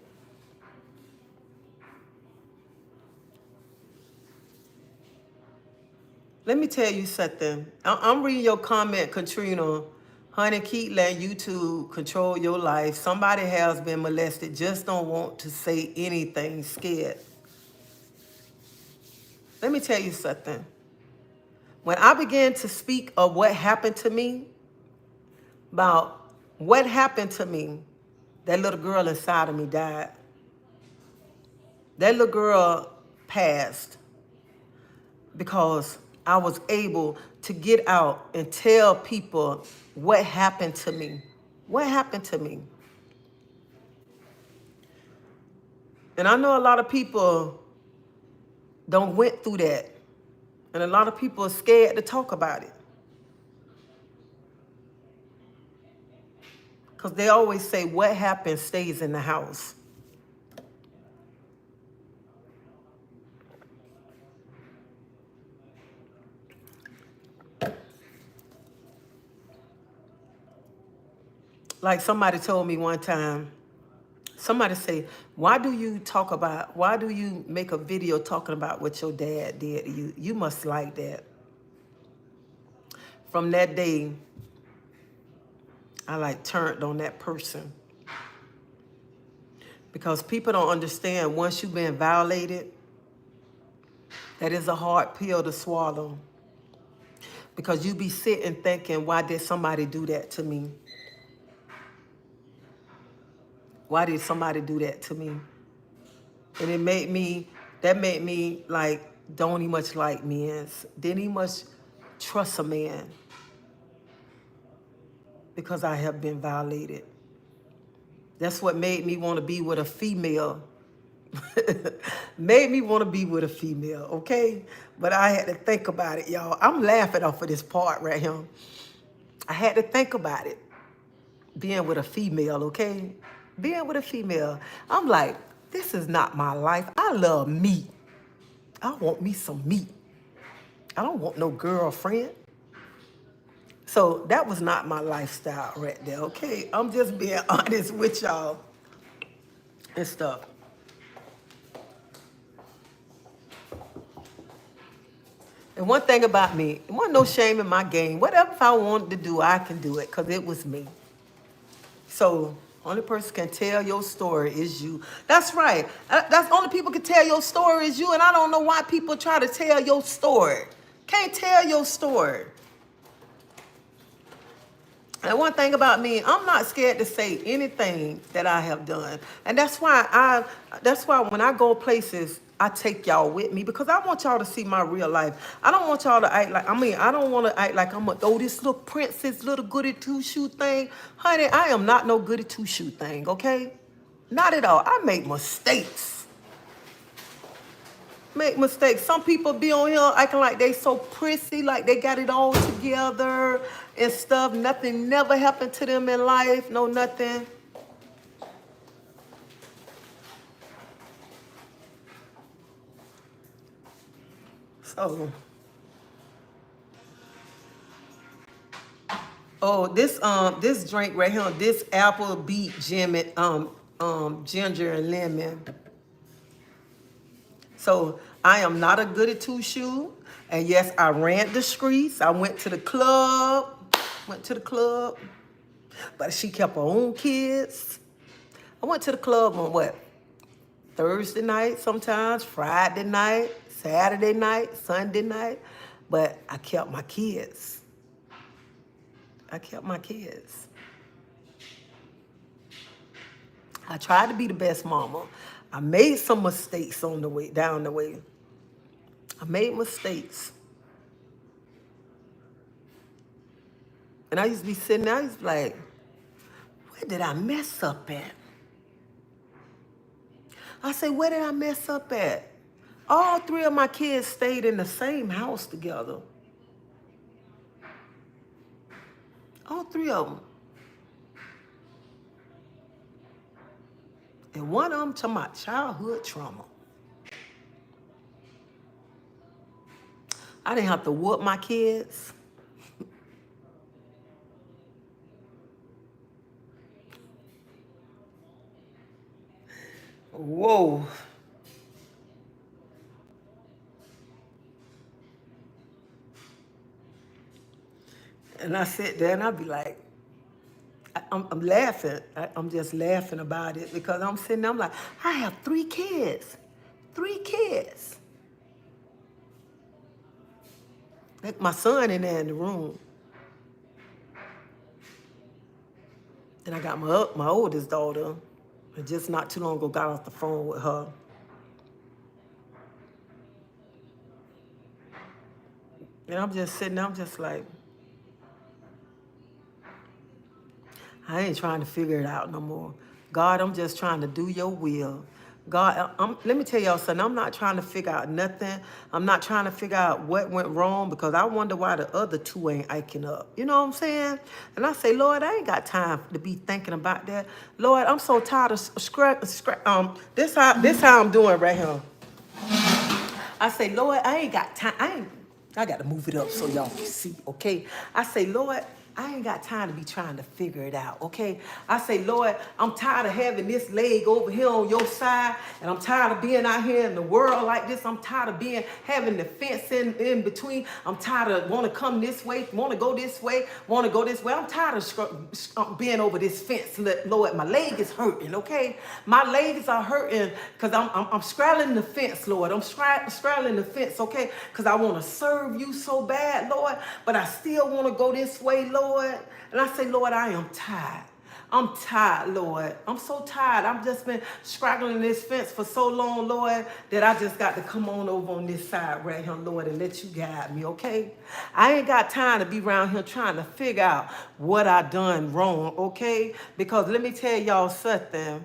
Let me tell you something. I'm reading your comment, Katrina. Honey, keep letting YouTube control your life. Somebody has been molested, just don't want to say anything, scared. Let me tell you something. When I began to speak of what happened to me, about what happened to me, that little girl inside of me died. That little girl passed because I was able to get out and tell people what happened to me. What happened to me? And I know a lot of people don't went through that. And a lot of people are scared to talk about it. Because they always say what happened stays in the house. Like somebody told me one time, somebody say, why do you make a video talking about what your dad did to you? You must like that. From that day, I like turned on that person. Because people don't understand once you've been violated, that is a hard pill to swallow. Because you be sitting thinking, why did somebody do that to me? Why did somebody do that to me? And that made me like, don't even much like men. Didn't even much trust a man. Because I have been violated. That's what made me want to be with a female. Made me want to be with a female, okay? But I had to think about it, y'all. I'm laughing off of this part right here. I had to think about it. Being with a female, okay? Being with a female. I'm like, this is not my life. I love meat. I want me some meat. I don't want no girlfriend. So that was not my lifestyle right there, okay? I'm just being honest with y'all and stuff. And one thing about me, there wasn't no shame in my game. Whatever if I wanted to do, I can do it because it was me. So only person can tell your story is you. That's right. That's only people can tell your story is you. And I don't know why people try to tell your story. Can't tell your story. And one thing about me, I'm not scared to say anything that I have done. And that's why when I go places, I take y'all with me because I want y'all to see my real life. I don't want y'all to act like, I don't want to act like I'm this little princess, little goody two-shoe thing. Honey, I am not no goody two-shoe thing, okay? Not at all. I make mistakes. Make mistakes. Some people be on here acting like they so prissy, like they got it all together and stuff. Nothing never happened to them in life. No, nothing. So, oh, this drink right here, this apple beet jam, ginger and lemon. So I am not a goody two-shoe. And yes, I ran the streets. I went to the club. But she kept her own kids. I went to the club on what? Thursday night sometimes, Friday night, Saturday night, Sunday night. But I kept my kids. I tried to be the best mama. I made some mistakes on the way, down the way. I made mistakes. And I used to be sitting there, I used to be like, where did I mess up at? I say, where did I mess up at? All three of my kids stayed in the same house together. All three of them. And one of them to my childhood trauma. I didn't have to whoop my kids. Whoa. And I sit there and I be like, I'm laughing. I'm just laughing about it because I'm sitting there, I'm like, I have 3 kids. 3 kids. Like my son in there in the room. And I got my oldest daughter. And just not too long ago got off the phone with her. And I'm just sitting there, I'm just like, I ain't trying to figure it out no more. God, I'm just trying to do your will. God, let me tell y'all something. I'm not trying to figure out nothing. I'm not trying to figure out what went wrong because I wonder why the other two ain't hiking up. You know what I'm saying? And I say, Lord, I ain't got time to be thinking about that. Lord, I'm so tired of this how I'm doing right here. I say, Lord, I ain't got time. I got to move it up so y'all can see, okay? I say, Lord, I ain't got time to be trying to figure it out, okay? I say, Lord, I'm tired of having this leg over here on your side, and I'm tired of being out here in the world like this. I'm tired of having the fence in between. I'm tired of want to come this way, want to go this way, want to go this way. I'm tired of being over this fence, Lord. My leg is hurting, okay? My legs are hurting because I'm straddling the fence, Lord. I'm straddling the fence, okay? Because I want to serve you so bad, Lord, but I still want to go this way, Lord. And I say, Lord, I am tired. I'm tired, Lord. I'm so tired. I've just been straggling this fence for so long, Lord, that I just got to come on over on this side right here, Lord, and let you guide me, okay? I ain't got time to be around here trying to figure out what I done wrong, okay? Because let me tell y'all something.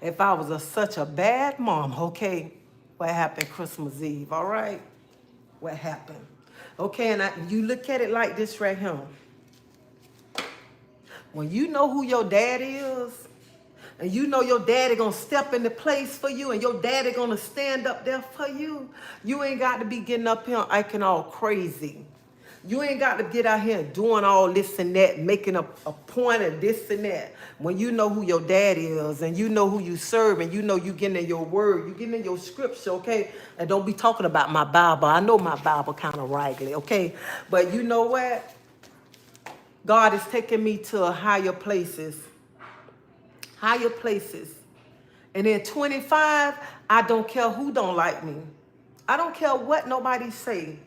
If I was such a bad mom, okay, what happened Christmas Eve, all right? What happened? Okay, and you look at it like this right here. When you know who your daddy is, and you know your daddy gonna step into place for you, and your daddy gonna stand up there for you, you ain't got to be getting up here acting all crazy. You ain't got to get out here doing all this and that, making a point of this and that. When you know who your daddy is, and you know who you serve, and you know you getting in your word, you getting in your scripture, okay? And don't be talking about my Bible. I know my Bible kind of raggedy, okay? But you know what? God is taking me to higher places. Higher places. And in 25, I don't care who don't like me. I don't care what nobody say.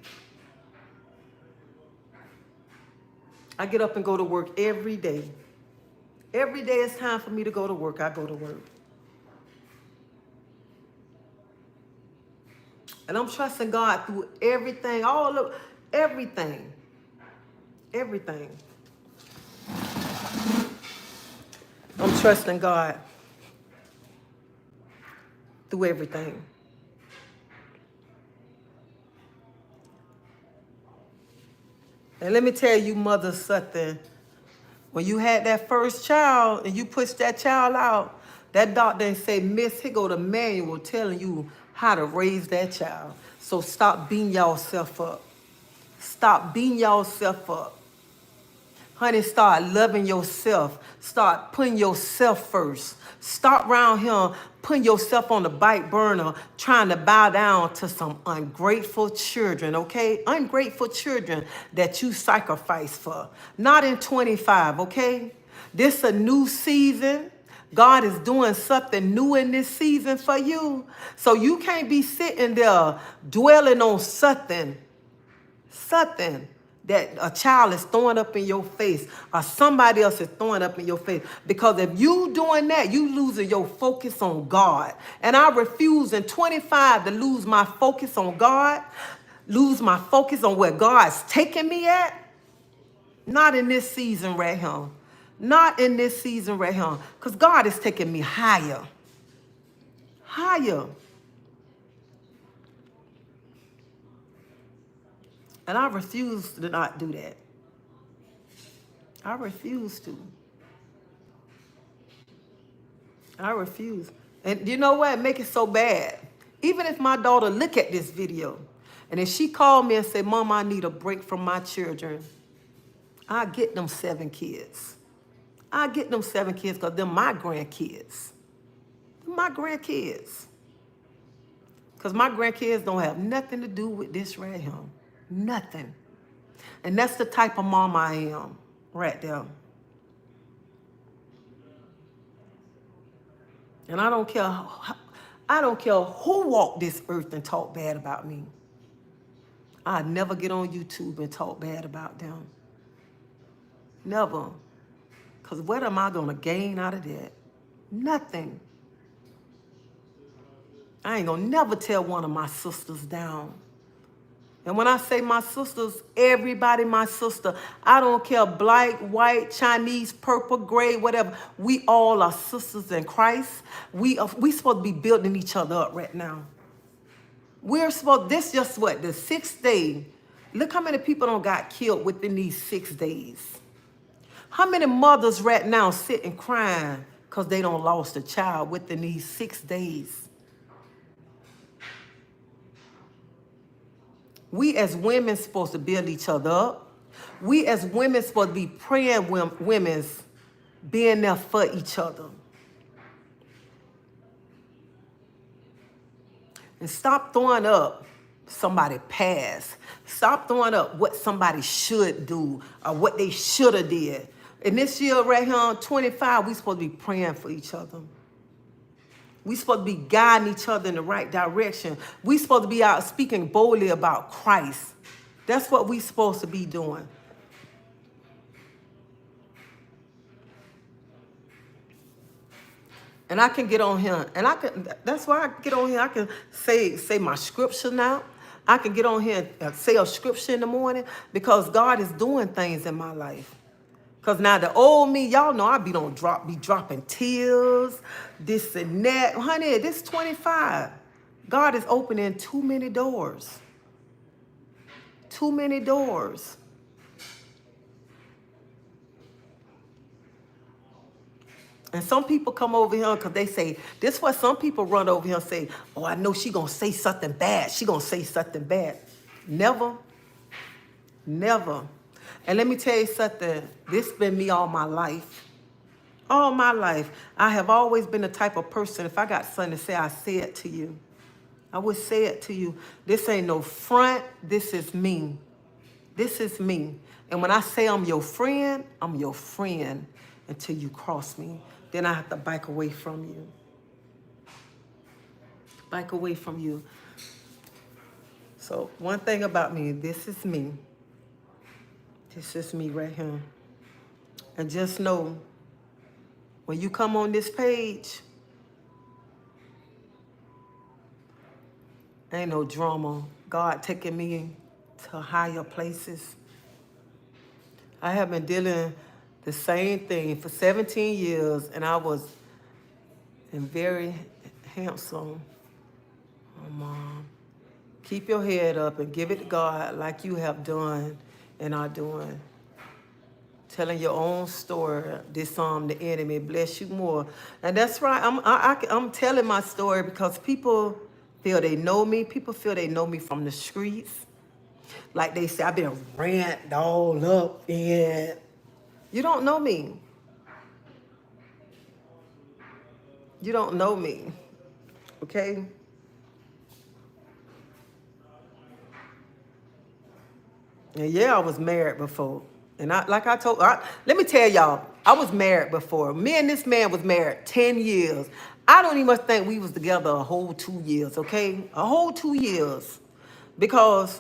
I get up and go to work every day. Every day it's time for me to go to work. I go to work. And I'm trusting God through everything, everything. Everything. I'm trusting God through everything. And let me tell you, mother, something. When you had that first child and you pushed that child out, that doctor didn't say, Miss, here go the manual telling you how to raise that child. So stop beating yourself up. Stop beating yourself up. Honey, start loving yourself. Start putting yourself first. Stop around here putting yourself on the back burner, trying to bow down to some ungrateful children, okay? Ungrateful children that you sacrifice for. Not in 25, okay? This a new season. God is doing something new in this season for you. So you can't be sitting there dwelling on something that a child is throwing up in your face or somebody else is throwing up in your face. Because if you doing that, you losing your focus on God. And I refuse in 25 to lose my focus on God, lose my focus on where God's taking me at. Not in this season right here. Not in this season right here. Because God is taking me higher. Higher. And I refuse to not do that. I refuse to. I refuse. And you know what? Make it so bad. Even if my daughter look at this video, and if she called me and say, Mom, I need a break from my children, I get them 7 kids. I get them 7 kids because they're my grandkids. They're my grandkids. Because my grandkids don't have nothing to do with this right here. Nothing. And that's the type of mom I am right there. And I don't care who walked this earth and talk bad about me. I never get on YouTube and talk bad about them. Never. Because what am I going to gain out of that? Nothing. I ain't going to never tell one of my sisters down. And when I say my sisters, everybody my sister. I don't care, black, white, Chinese, purple, gray, whatever. We all are sisters in Christ. We supposed to be building each other up right now. We're supposed, this just what, the 6th day. Look how many people don't got killed within these 6 days. How many mothers right now sitting crying because they don't lost a child within these 6 days? We as women supposed to build each other up. We as women supposed to be praying women's being there for each other. And stop throwing up somebody past. Stop throwing up what somebody should do or what they should have did. And this year right here on 25, we supposed to be praying for each other. We supposed to be guiding each other in the right direction. We supposed to be out speaking boldly about Christ. That's what we supposed to be doing. And I can get on here, and that's why I get on here. I can say my scripture now. I can get on here and say a scripture in the morning because God is doing things in my life. Because now the old me, y'all know I be dropping tears, this and that. Honey, this 25. God is opening too many doors. Too many doors. And some people come over here because they say, this is what some people run over here and say, oh, I know she going to say something bad. She going to say something bad. Never. Never. And let me tell you something. This been me all my life. All my life. I have always been the type of person, if I got something to say, I say it to you. I would say it to you. This ain't no front. This is me. This is me. And when I say I'm your friend until you cross me. Then I have to back away from you. Back away from you. So one thing about me, this is me. This is me right here. And just know, when you come on this page, ain't no drama. God taking me to higher places. I have been dealing the same thing for 17 years, and I was very handsome. Oh, Mom. Keep your head up and give it to God like you have done and are doing. Telling your own story, disarm the enemy, bless you more. And that's right, I'm telling my story because people feel they know me. People feel they know me from the streets. Like they say, I've been ranting all up and you don't know me. You don't know me, okay? And yeah, I was married before. And let me tell y'all, I was married before. Me and this man was married 10 years. I don't even think we was together a whole 2 years, okay? A whole 2 years. Because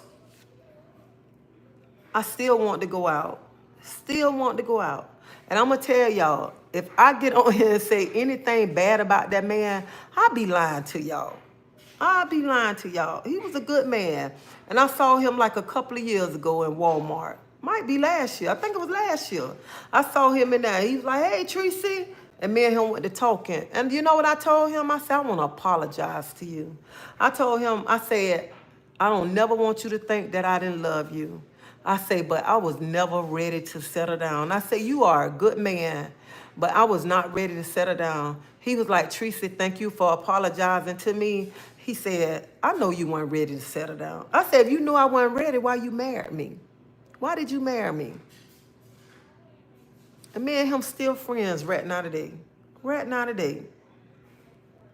I still want to go out. Still want to go out. And I'm going to tell y'all, if I get on here and say anything bad about that man, I'll be lying to y'all. I'll be lying to y'all. He was a good man. And I saw him like a couple of years ago in Walmart. Might be last year. I think it was last year. I saw him in there. He was like, hey, Treasie. And me and him went to talking. And you know what I told him? I said, I want to apologize to you. I told him, I said, I don't never want you to think that I didn't love you. I say, but I was never ready to settle down. I say, you are a good man, but I was not ready to settle down. He was like, Treasie, thank you for apologizing to me. He said, I know you weren't ready to settle down. I said, if you knew I wasn't ready, why you married me? Why did you marry me? And me and him still friends right now today. Right now today.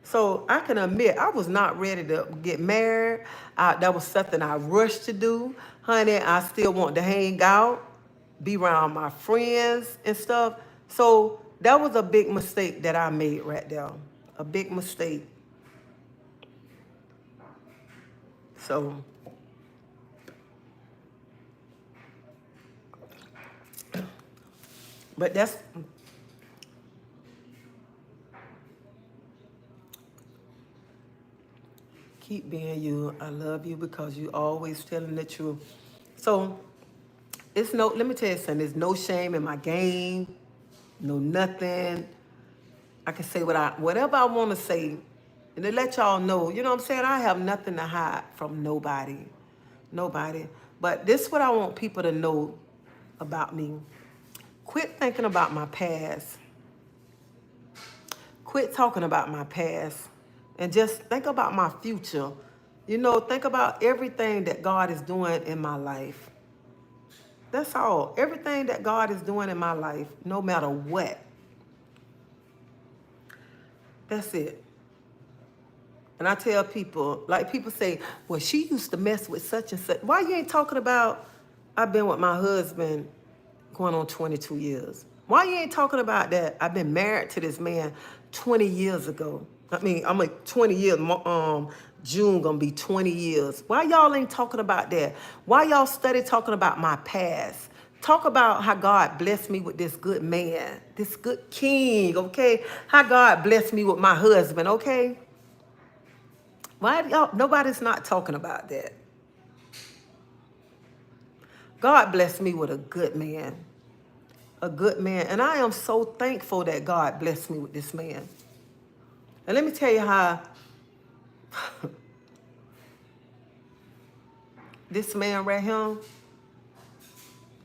So I can admit, I was not ready to get married. That was something I rushed to do. Honey, I still want to hang out, be around my friends and stuff. So that was a big mistake that I made right there. A big mistake. So But that's, keep being you. I love you because you always telling the truth. So it's no, let me tell you something. There's no shame in my game, no nothing. I can say whatever I want to say, and to let y'all know, you know what I'm saying? I have nothing to hide from nobody. Nobody. But this is what I want people to know about me. Quit thinking about my past. Quit talking about my past. And just think about my future. You know, think about everything that God is doing in my life. That's all. Everything that God is doing in my life, no matter what. That's it. And I tell people, like people say, well, she used to mess with such and such. Why you ain't talking about, I've been with my husband going on 22 years. Why you ain't talking about that? I've been married to this man 20 years ago. I mean, I'm like 20 years, June gonna be 20 years. Why y'all ain't talking about that? Why y'all study talking about my past? Talk about how God blessed me with this good man, this good king, okay? How God blessed me with my husband, okay? Why y'all, nobody's not talking about that. God blessed me with a good man. A good man. And I am so thankful that God blessed me with this man. And let me tell you how this man right here,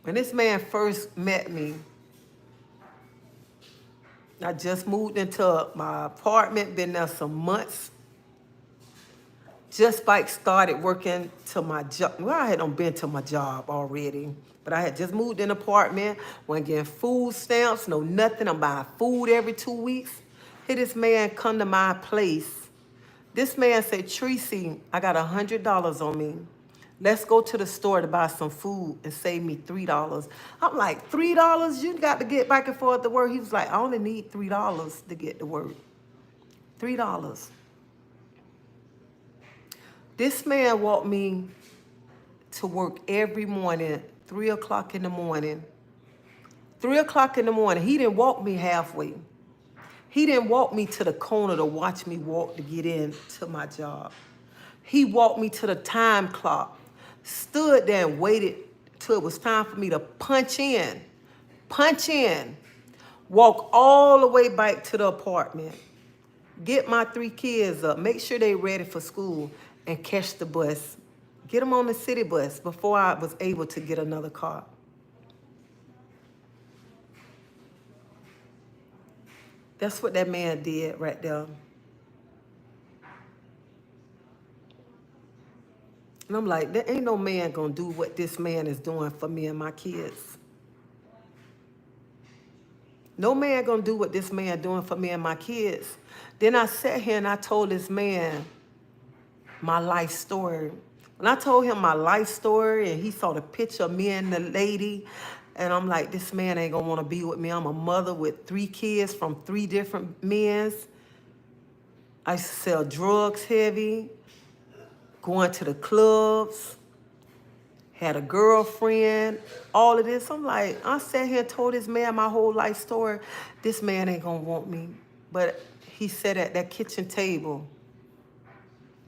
when this man first met me, I just moved into my apartment, been there some months. Just like started working to my job. Well, I had been to my job already, but I had just moved in an apartment, wasn't getting food stamps, no nothing. I'm buying food every 2 weeks. Here this man come to my place. This man said, Treasie, I got $100 on me. Let's go to the store to buy some food and save me $3. I'm like, $3? You got to get back and forth to work. He was like, I only need $3 to get to work. $3. This man walked me to work every morning, 3 o'clock in the morning. 3 o'clock in the morning. He didn't walk me halfway. He didn't walk me to the corner to watch me walk to get into my job. He walked me to the time clock, stood there and waited till it was time for me to punch in, walk all the way back to the apartment, get my 3 kids up, make sure they ready for school, and catch the bus. Get them on the city bus before I was able to get another car. That's what that man did right there. And I'm like, there ain't no man gonna do what this man is doing for me and my kids. No man gonna do what this man doing for me and my kids. Then I sat here and I told this man my life story. When I told him my life story and he saw the picture of me and the lady, and I'm like, this man ain't gonna wanna be with me. I'm a mother with 3 kids from 3 different men. I used to sell drugs heavy, going to the clubs, had a girlfriend, all of this. I'm like, I sat here and told this man my whole life story. This man ain't gonna want me. But he sat at that kitchen table,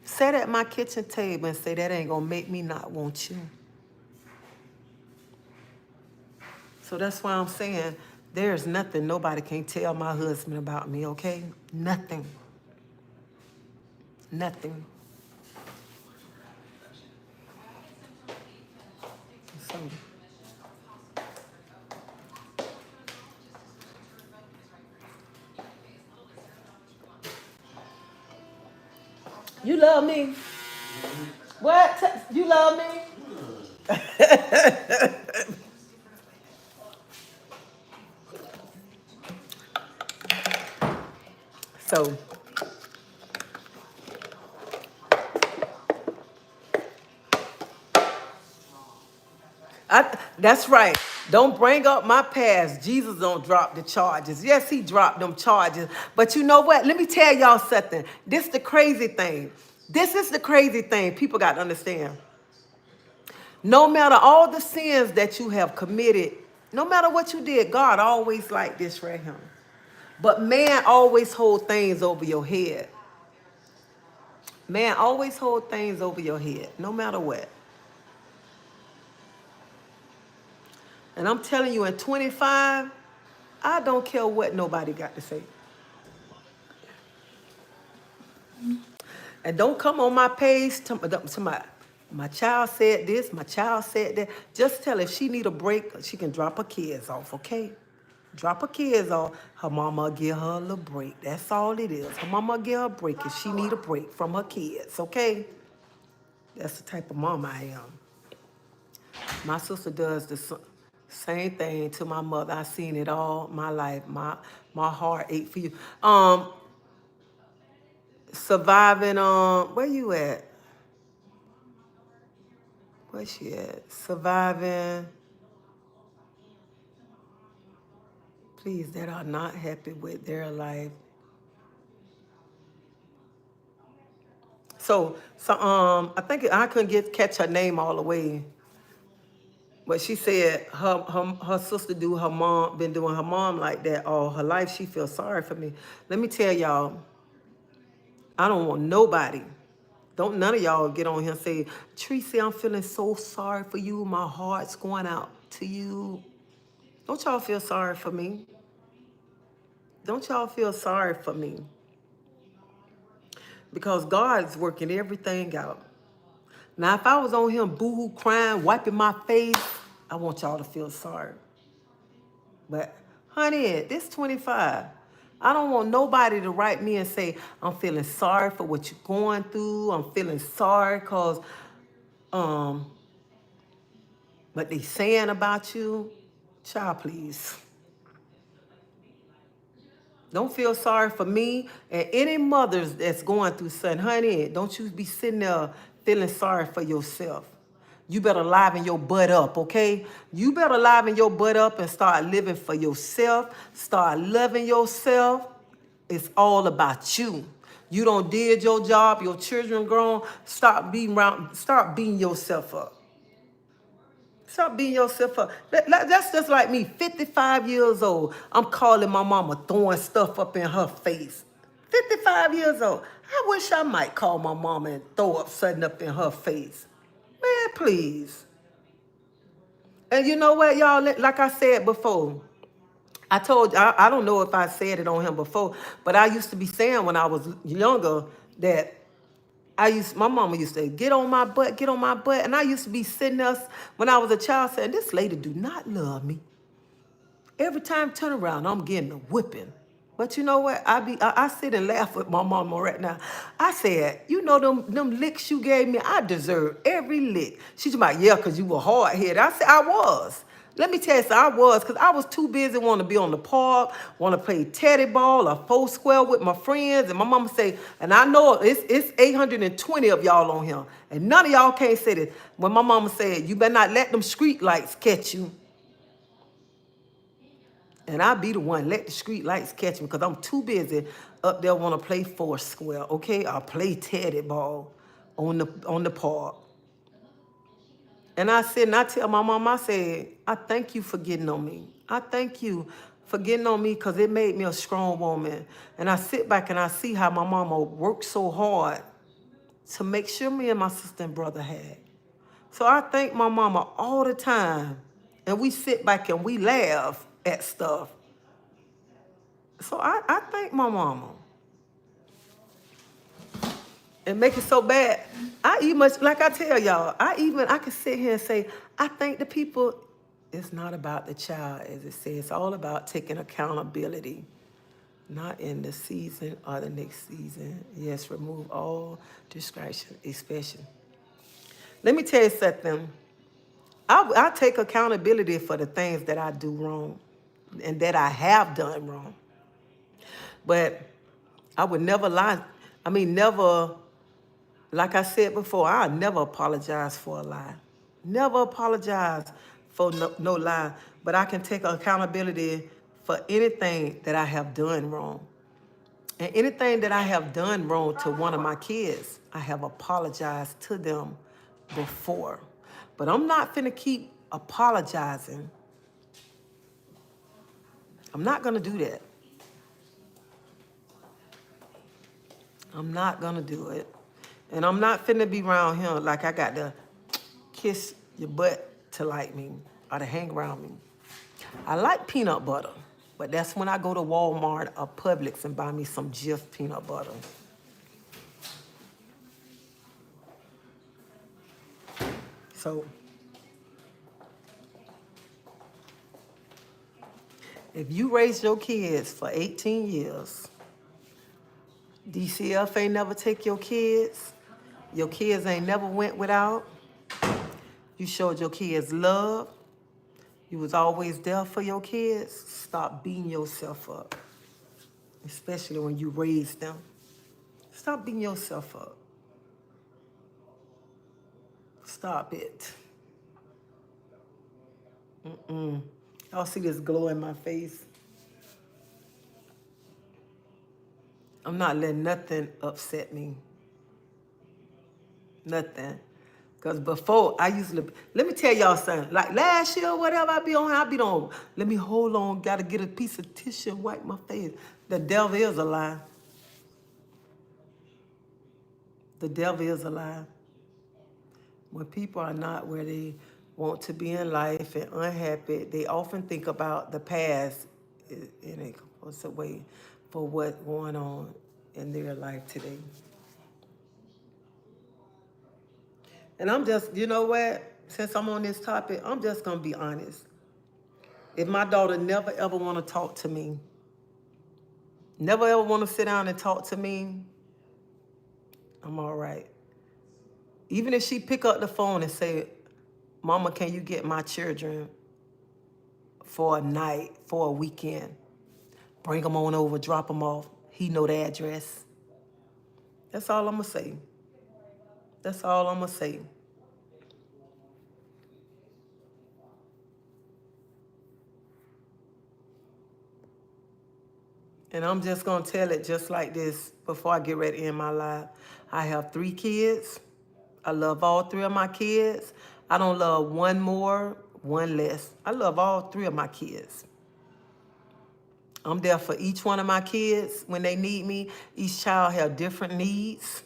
sat at my kitchen table and said, that ain't gonna make me not want you. So that's why I'm saying there's nothing nobody can tell my husband about me, okay? Nothing. Nothing. So, you love me? What? You love me? So, that's right. Don't bring up my past. Jesus don't drop the charges. Yes, he dropped them charges. But you know what? Let me tell y'all something. This is the crazy thing. This is the crazy thing. People got to understand. No matter all the sins that you have committed No matter what you did, God always like this right here. But man always hold things over your head. Man always hold things over your head, no matter what. And I'm telling you, in 25, I don't care what nobody got to say. And don't come on my page to my child said this, my child said that. Just tell her if she need a break, she can drop her kids off, okay? Drop her kids off. Her mama give her a little break. That's all it is. Her mama give her a break if she need a break from her kids, okay? That's the type of mom I am. My sister does the same thing to my mother. I seen it all my life. My heart ache for you. Surviving. Where you at? Where she at? Surviving. Please, that are not happy with their life. So I think I couldn't catch her name all the way. But she said her sister been doing her mom like that all her life. She feels sorry for me. Let me tell y'all, I don't want nobody. Don't none of y'all get on here and say, Treasie, I'm feeling so sorry for you. My heart's going out to you. Don't y'all feel sorry for me. Don't y'all feel sorry for me. Because God's working everything out. Now, if I was on here boo-hoo crying, wiping my face, I want y'all to feel sorry. But, honey, this 25. I don't want nobody to write me and say, I'm feeling sorry for what you're going through. I'm feeling sorry because what they saying about you. Child, please. Don't feel sorry for me and any mothers that's going through something. Honey, don't you be sitting there feeling sorry for yourself. You better liven your butt up, okay? You better liven your butt up and start living for yourself. Start loving yourself. It's all about you. You don't did your job, your children grown. Stop beating yourself up. Stop beating yourself up. That's just like me, 55 years old. I'm calling my mama, throwing stuff up in her face. 55 years old. I wish I might call my mama and throw up something up in her face. Man, please. And you know what, y'all? Like I said before, I told you, I don't know if I said it on him before, but I used to be saying when I was younger that my mama used to get on my butt, get on my butt. And I used to be sitting there when I was a child saying, this lady do not love me. Every time I turn around, I'm getting a whipping. But you know what? I sit and laugh with my mama right now. I said, you know them licks you gave me, I deserve every lick. She's like, yeah, because you were hard-headed. I said, I was. Let me tell you something, I was, because I was too busy wanting to be on the park, want to play teddy ball or four square with my friends. And my mama say, and I know it's 820 of y'all on here, and none of y'all can't say this. When my mama said, you better not let them street lights catch you. And I be the one, let the street lights catch me because I'm too busy up there want to play four square, okay? I'll play teddy ball on the park. And I said, and I tell my mom, I said, I thank you for getting on me. I thank you for getting on me because it made me a strong woman. And I sit back and I see how my mama worked so hard to make sure me and my sister and brother had. So I thank my mama all the time. And we sit back and we laugh at stuff. So I thank my mama. And make it so bad. Like I tell y'all, I can sit here and say, I thank the people. It's not about the child, as it says. It's all about taking accountability. Not in the season or the next season. Yes, remove all distraction, especially. Let me tell you something. I take accountability for the things that I do wrong and that I have done wrong. But I would never lie. Never, like I said before, I never apologize for a lie. Never apologize for no lie. But I can take accountability for anything that I have done wrong. And anything that I have done wrong to one of my kids, I have apologized to them before. But I'm not finna keep apologizing I'm not going to do that. I'm not going to do it. And I'm not finna be around him like I got to kiss your butt to like me or to hang around me. I like peanut butter, but that's when I go to Walmart or Publix and buy me some Jif peanut butter. So if you raised your kids for 18 years, DCF ain't never take your kids ain't never went without, you showed your kids love, you was always there for your kids, stop beating yourself up, especially when you raised them. Stop beating yourself up. Stop it. Y'all see this glow in my face? I'm not letting nothing upset me. Nothing. Because before, I used to, let me tell y'all something. Like last year or whatever, I be on, let me hold on, got to get a piece of tissue and wipe my face. The devil is a lie. The devil is a lie. When people are not where they want to be in life and unhappy, they often think about the past and it goes away for what's going on in their life today. And I'm just, you know what? Since I'm on this topic, I'm just going to be honest. If my daughter never ever want to talk to me, never ever want to sit down and talk to me, I'm all right. Even if she pick up the phone and say, Mama, can you get my children for a night, for a weekend? Bring them on over, drop them off. He know the address. That's all I'm going to say. That's all I'm going to say. And I'm just going to tell it just like this before I get ready to end my life. I have 3 kids. I love all 3 of my kids. I don't love one more, one less. I love all 3 of my kids. I'm there for each one of my kids when they need me. Each child have different needs.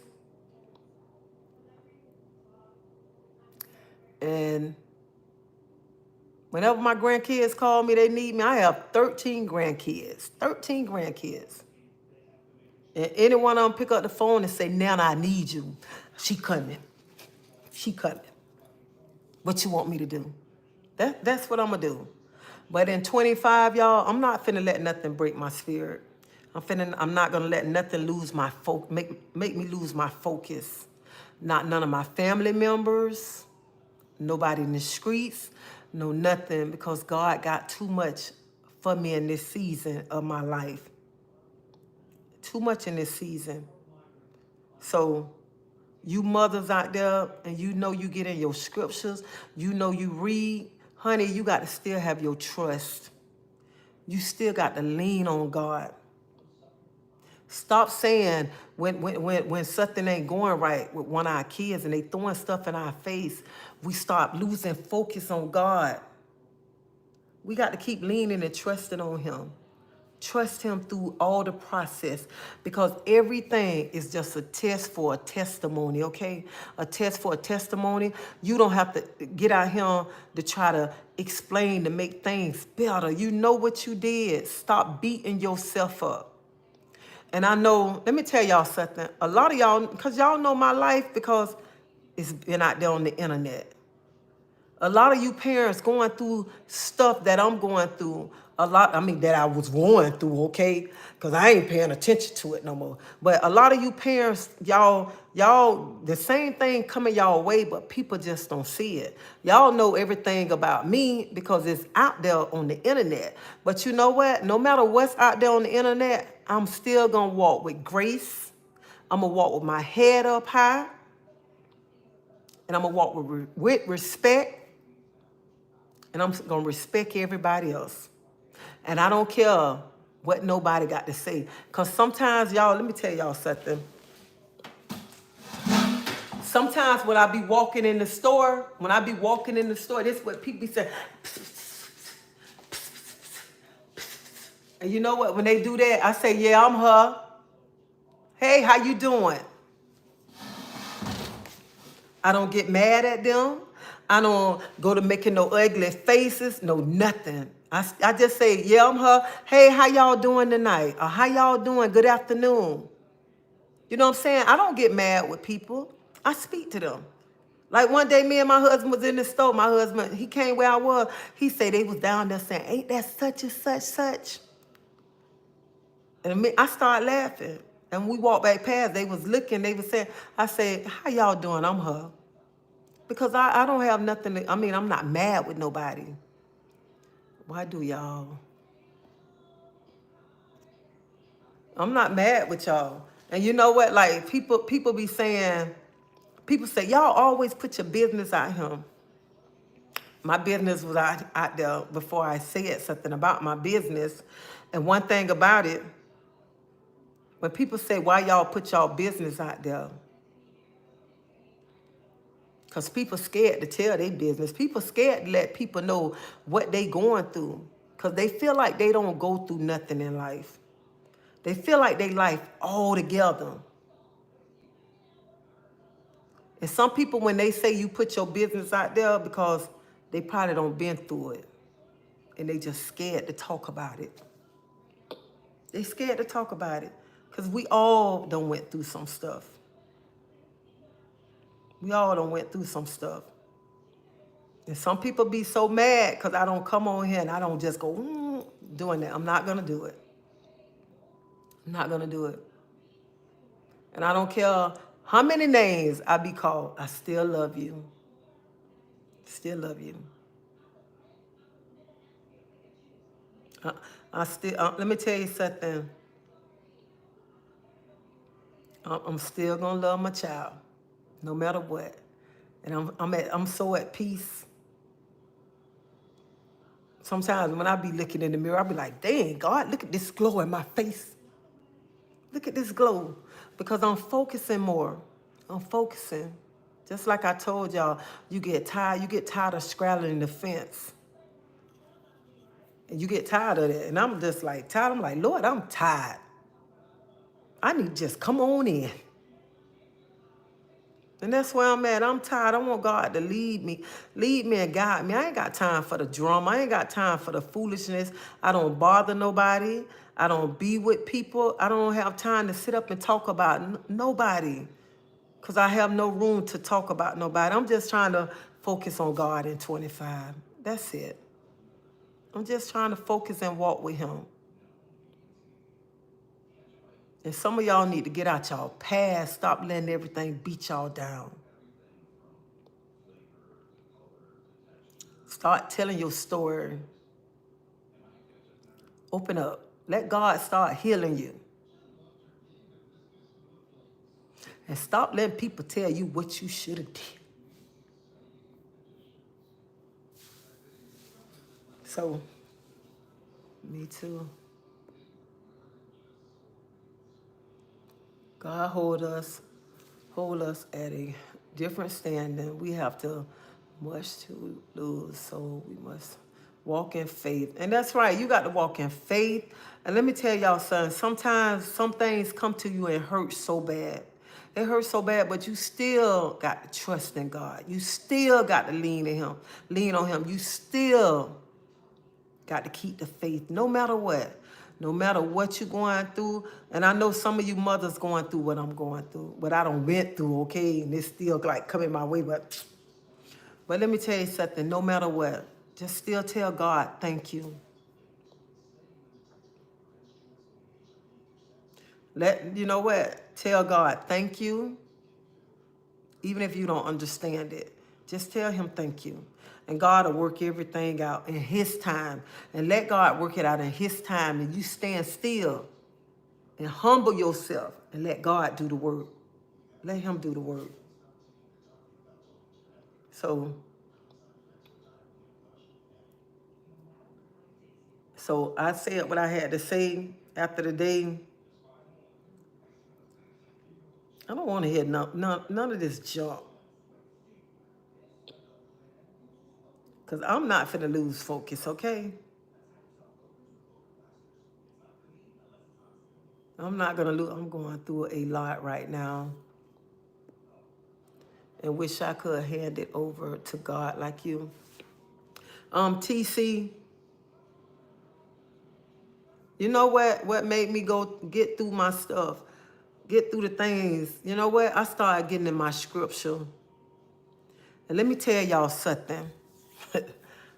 And whenever my grandkids call me, they need me. I have 13 grandkids. 13 grandkids. And any one of them pick up the phone and say, Nana, I need you. She coming. She coming. What you want me to do? That's what I'm going to do. But in 25, y'all, I'm not finna let nothing break my spirit. I'm not going to let nothing lose my make me lose my focus. Not none of my family members, nobody in the streets, no nothing, because God got too much for me in this season of my life. Too much in this season. So you mothers out there, and you know you get in your scriptures, you know you read, honey, you got to still have your trust. You still got to lean on God. Stop saying when something ain't going right with one of our kids and they throwing stuff in our face, we start losing focus on God. We got to keep leaning and trusting on him. Trust him through all the process, because everything is just a test for a testimony, okay? A test for a testimony. You don't have to get out here to try to explain to make things better. You know what you did. Stop beating yourself up. And I know, let me tell y'all something. A lot of y'all, because y'all know my life because it's been out there on the internet. A lot of you parents going through stuff that I'm going through. That I was going through, okay? Because I ain't paying attention to it no more. But a lot of you parents, y'all, the same thing coming y'all way, but people just don't see it. Y'all know everything about me because it's out there on the internet. But you know what? No matter what's out there on the internet, I'm still going to walk with grace. I'm going to walk with my head up high. And I'm going to walk with respect. And I'm going to respect everybody else. And I don't care what nobody got to say. Because sometimes, y'all, let me tell y'all something. Sometimes when I be walking in the store, this is what people be saying. And you know what? When they do that, I say, yeah, I'm her. Hey, how you doing? I don't get mad at them. I don't go to making no ugly faces, no nothing. I just say, yeah, I'm her. Hey, how y'all doing tonight? Or how y'all doing? Good afternoon. You know what I'm saying? I don't get mad with people. I speak to them. Like one day, me and my husband was in the store. My husband, he came where I was. He said they was down there saying, ain't that such and such, such? And I started laughing. And we walked back past. They was looking. They was saying, I said, how y'all doing? I'm her. Because I don't have nothing to, I mean, I'm not mad with nobody. Why do y'all? I'm not mad with y'all. And you know what? Like people be saying, people say, y'all always put your business out here. My business was out there before I said something about my business. And one thing about it, when people say, why y'all put y'all business out there? Because people scared to tell their business. People scared to let people know what they going through. Because they feel like they don't go through nothing in life. They feel like they life all together. And some people, when they say you put your business out there, because they probably don't been through it. And they just scared to talk about it. They scared to talk about it. Because we all done went through some stuff. We all done went through some stuff. And some people be so mad because I don't come on here and I don't just go, doing that. I'm not going to do it. I'm not going to do it. And I don't care how many names I be called. I still love you. Still love you. I still, let me tell you something. I'm still going to love my child, no matter what. And I'm so at peace. Sometimes when I be looking in the mirror, I be like, dang, God, look at this glow in my face. Look at this glow. Because I'm focusing more. I'm focusing. Just like I told y'all, you get tired of straddling the fence. And you get tired of that. And I'm just like tired. I'm like, Lord, I'm tired. I need to just come on in. And that's where I'm at. I'm tired. I want God to lead me and guide me. I ain't got time for the drama. I ain't got time for the foolishness. I don't bother nobody. I don't be with people. I don't have time to sit up and talk about nobody because I have no room to talk about nobody. I'm just trying to focus on God in 25. That's it. I'm just trying to focus and walk with him. And some of y'all need to get out y'all past. Stop letting everything beat y'all down. Start telling your story. Open up. Let God start healing you. And stop letting people tell you what you should have did. So, me too. God hold us at a different standing. We have to much to lose, so we must walk in faith. And that's right, you got to walk in faith. And let me tell y'all something, sometimes some things come to you and hurt so bad. It hurts so bad, but you still got to trust in God. You still got to lean on him. You still got to keep the faith no matter what. No matter what you're going through. And I know some of you mothers going through what I'm going through. What I don't went through, okay? And it's still like coming my way. But let me tell you something. No matter what, just still tell God, thank you. You know what? Tell God, thank you. Even if you don't understand it. Just tell him thank you. And God will work everything out in his time. And let God work it out in his time. And you stand still and humble yourself and let God do the work. Let him do the work. So I said what I had to say after the day. I don't want to hear none of this junk. Because I'm not finna lose focus, okay? I'm not going to lose. I'm going through a lot right now. And wish I could hand it over to God like you. TC, you know what made me go get through my stuff, get through the things. You know what? I started getting in my scripture. And let me tell y'all something.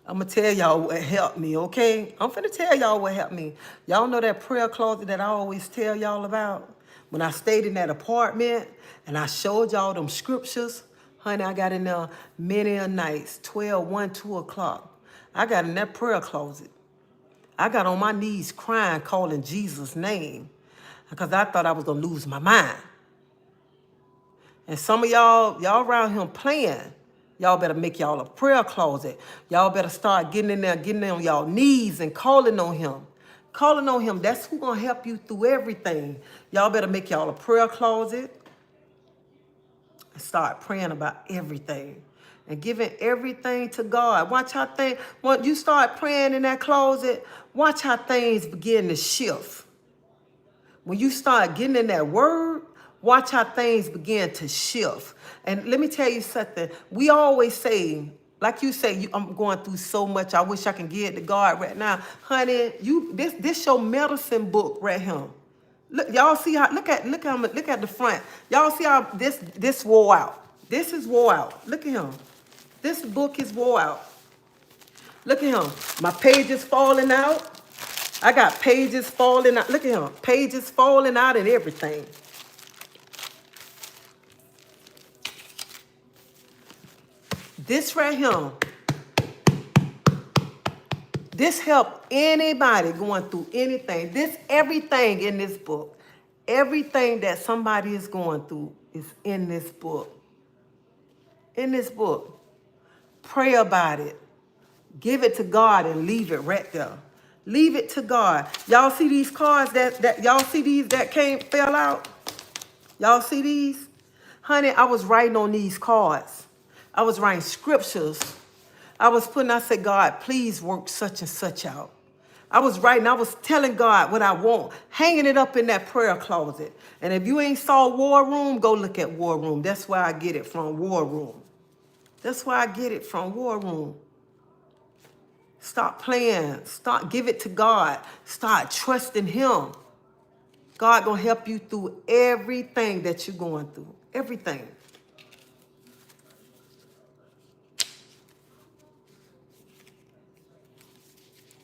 I'm going to tell y'all what helped me, okay? I'm finna tell y'all what helped me. Y'all know that prayer closet that I always tell y'all about? When I stayed in that apartment and I showed y'all them scriptures, honey, I got in there many a nights, 12, 1, 2 o'clock. I got in that prayer closet. I got on my knees crying, calling Jesus' name because I thought I was going to lose my mind. And some of y'all around him playing. Y'all better make y'all a prayer closet. Y'all better start getting in there, getting on y'all knees and calling on him. Calling on him, that's who gonna help you through everything. Y'all better make y'all a prayer closet and start praying about everything. And giving everything to God. Watch how things, when you start praying in that closet, watch how things begin to shift. When you start getting in that word, watch how things begin to shift. And let me tell you something. We always say, like you say, I'm going through so much. I wish I can give it to God right now. Honey, this your medicine book right here. Look, y'all see how look at the front. Y'all see how this wore out. This is wore out. Look at him. This book is wore out. Look at him. My page is falling out. I got pages falling out. Look at him. Pages falling out and everything. This right here, this help anybody going through anything. Everything in this book, everything that somebody is going through is in this book. In this book. Pray about it. Give it to God and leave it right there. Leave it to God. Y'all see these cards that y'all see these that fell out? Y'all see these? Honey, I was writing on these cards. I was writing scriptures. I said, God, please work such and such out. I was telling God what I want, hanging it up in that prayer closet. And if you ain't saw War Room, go look at War Room. That's where I get it from, War Room. That's where I get it from, War Room. Stop playing. Give it to God. Start trusting him. God gonna help you through everything that you're going through. Everything.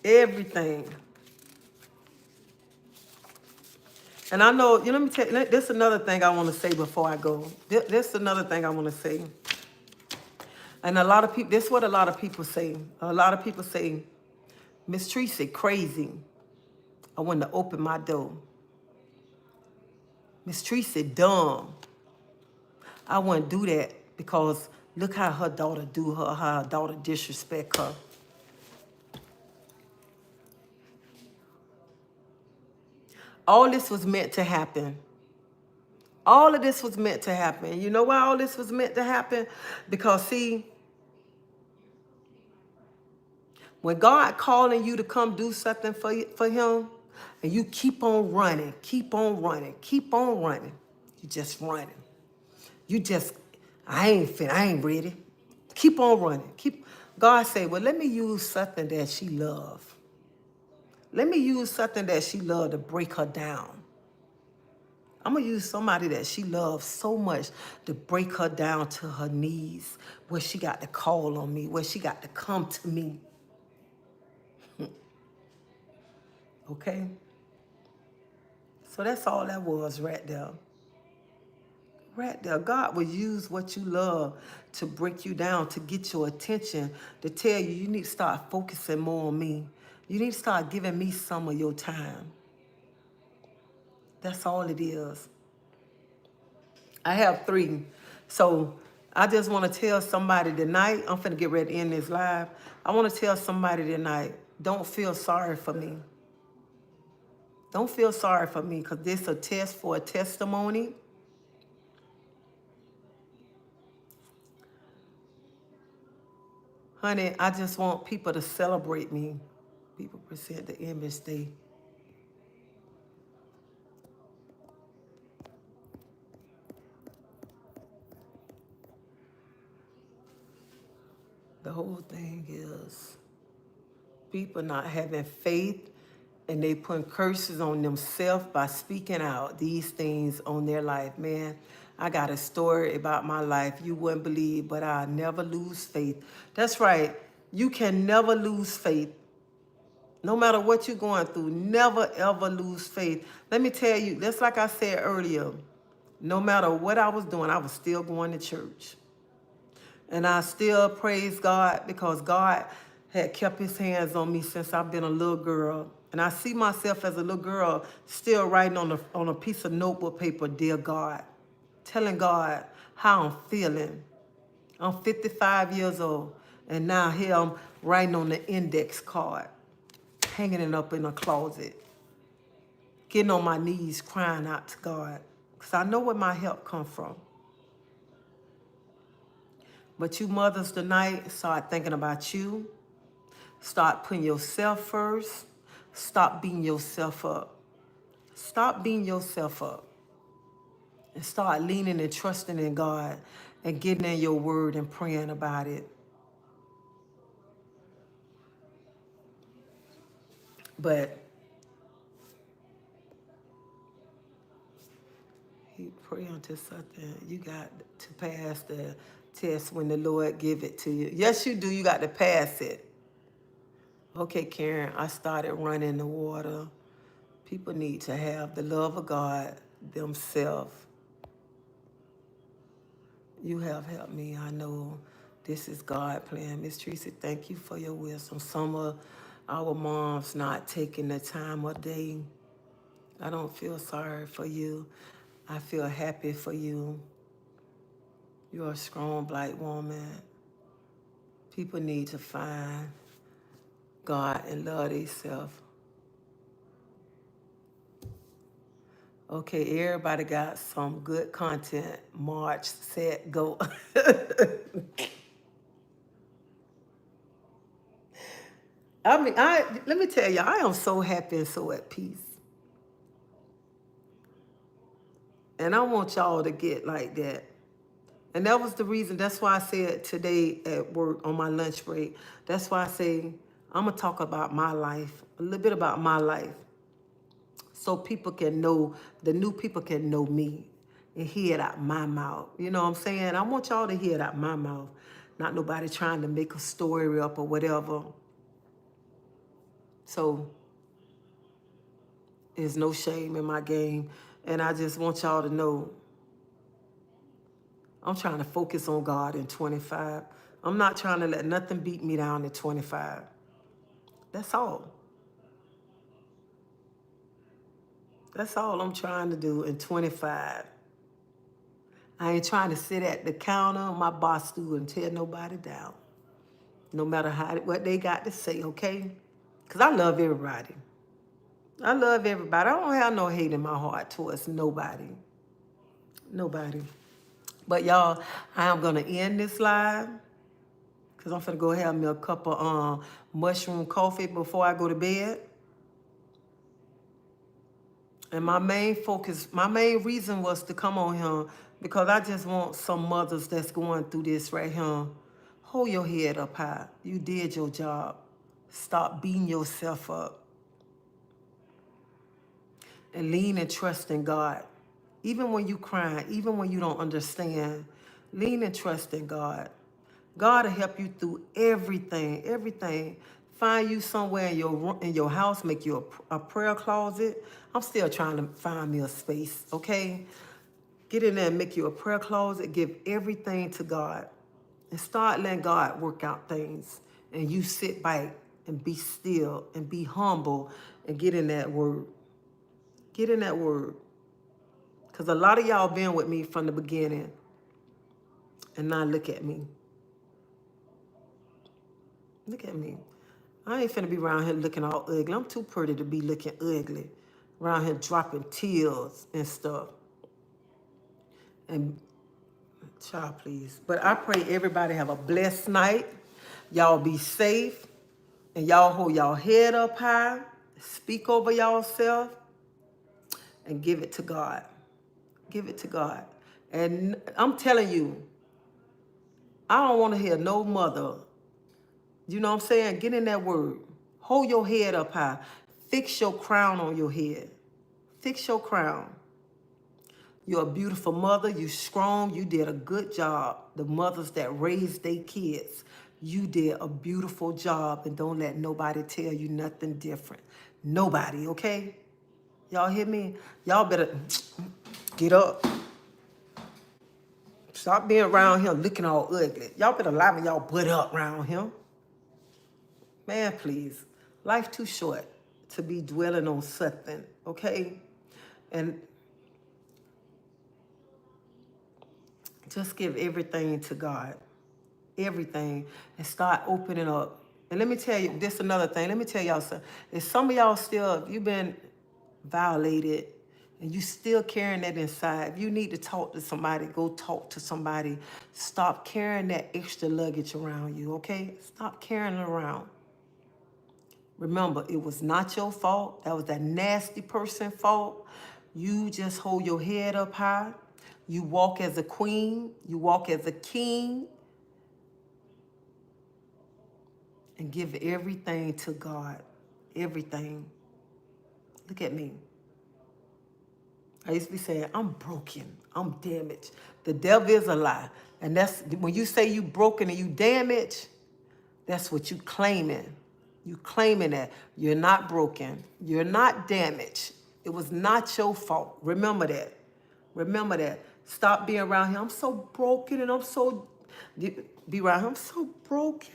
Everything. And I know, let me tell you, this is another thing I want to say before I go. This is another thing I want to say. And a lot of people, this is what a lot of people say. A lot of people say, Miss Treasie, crazy. I wanted to open my door. Miss Treasie, dumb. I wouldn't do that because look how her daughter do her, how her daughter disrespect her. All this was meant to happen. All of this was meant to happen. You know why all this was meant to happen? Because see, when God calling you to come do something for him, and you keep on running, keep on running, keep on running, you just running. You just, I ain't ready. Keep on running. God say, well, let me use something that she love. Let me use something that she love to break her down. I'm going to use somebody that she loves so much to break her down to her knees, where she got to call on me, where she got to come to me. Okay? So that's all that was right there. Right there. God will use what you love to break you down, to get your attention, to tell you, you need to start focusing more on me. You need to start giving me some of your time. That's all it is. I have 3. So I just want to tell somebody tonight, I'm finna get ready to end this live. I want to tell somebody tonight, don't feel sorry for me. Don't feel sorry for me, because this is a test for a testimony. Honey, I just want people to celebrate me. People present the image whole thing is people not having faith, and they putting curses on themselves by speaking out these things on their life. Man, I got a story about my life you wouldn't believe, but I never lose faith. That's right. You can never lose faith. No matter what you're going through, never ever lose faith. Let me tell you, that's like I said earlier, no matter what I was doing, I was still going to church. And I still praise God because God had kept his hands on me since I've been a little girl. And I see myself as a little girl still writing on a piece of notebook paper, dear God, telling God how I'm feeling. I'm 55 years old, and now here I'm writing on the index card, hanging it up in a closet, getting on my knees, crying out to God, because I know where my help come from. But you mothers tonight, start thinking about you. Start putting yourself first. Stop beating yourself up. Stop beating yourself up. And start leaning and trusting in God and getting in your word and praying about it. But you pray until something. You got to pass the test when the Lord give it to you. Yes, you do. You got to pass it. Okay, Karen, I started running the water. People need to have the love of God themselves. You have helped me. I know this is God plan. Miss Treacy, thank you for your wisdom. Some of our moms not taking the time of day. I don't feel sorry for you. I feel happy for you. You're a strong black woman. People need to find God and love themselves. Okay, everybody got some good content. March, set, go. Let me tell you, I am so happy and so at peace. And I want y'all to get like that. And that was the reason, that's why I said today at work on my lunch break, that's why I say, I'm gonna talk about my life, a little bit about my life. So people can know, the new people can know me and hear it out my mouth. You know what I'm saying? I want y'all to hear it out my mouth. Not nobody trying to make a story up or whatever. So there's no shame in my game. And I just want y'all to know, I'm trying to focus on God in 25. I'm not trying to let nothing beat me down at 25. That's all. That's all I'm trying to do in 25. I ain't trying to sit at the counter on my boss stool and tear nobody down. No matter what they got to say, okay? Because I love everybody. I love everybody. I don't have no hate in my heart towards nobody. Nobody. But y'all, I am going to end this live because I'm finna go have me a cup of mushroom coffee before I go to bed. And my main focus, my main reason was to come on here because I just want some mothers that's going through this right here. Hold your head up high. You did your job. Stop beating yourself up. And lean and trust in God. Even when you cry, even when you don't understand, lean and trust in God. God will help you through everything, everything. Find you somewhere in your house, make you a prayer closet. I'm still trying to find me a space, okay? Get in there and make you a prayer closet. Give everything to God. And start letting God work out things. And you sit back and be still and be humble and get in that word. Get in that word. Because a lot of y'all been with me from the beginning. And now look at me. Look at me. I ain't finna be around here looking all ugly. I'm too pretty to be looking ugly. Around here dropping tears and stuff. And child, please. But I pray everybody have a blessed night. Y'all be safe. And y'all hold y'all head up high. Speak over y'allself. And give it to God. Give it to God. And I'm telling you, I don't want to hear no mother You know what I'm saying? Get in that word. Hold your head up high. Fix your crown on your head. Fix your crown. You're a beautiful mother. You're strong. You did a good job. The mothers that raised their kids, you did a beautiful job. And don't let nobody tell you nothing different. Nobody, okay? Y'all hear me? Y'all better get up. Stop being around him looking all ugly. Y'all better liven y'all butt up around him. Man, please. Life too short to be dwelling on something, okay? And just give everything to God. Everything. And start opening up. And let me tell you, this another thing. Let me tell y'all something. If some of y'all still, if you've been violated and you still carrying that inside, if you need to talk to somebody, go talk to somebody. Stop carrying that extra luggage around you, okay? Stop carrying it around. Remember, it was not your fault. That was that nasty person's fault. You just hold your head up high. You walk as a queen. You walk as a king. And give everything to God. Everything. Look at me. I used to be saying, I'm broken. I'm damaged. The devil is a lie. And that's when you say you broken and you damaged, that's what you claiming. You claiming that. You're not broken. You're not damaged. It was not your fault. Remember that. Remember that. Stop being around here. I'm so broken and I'm so... Be around here. I'm so broken.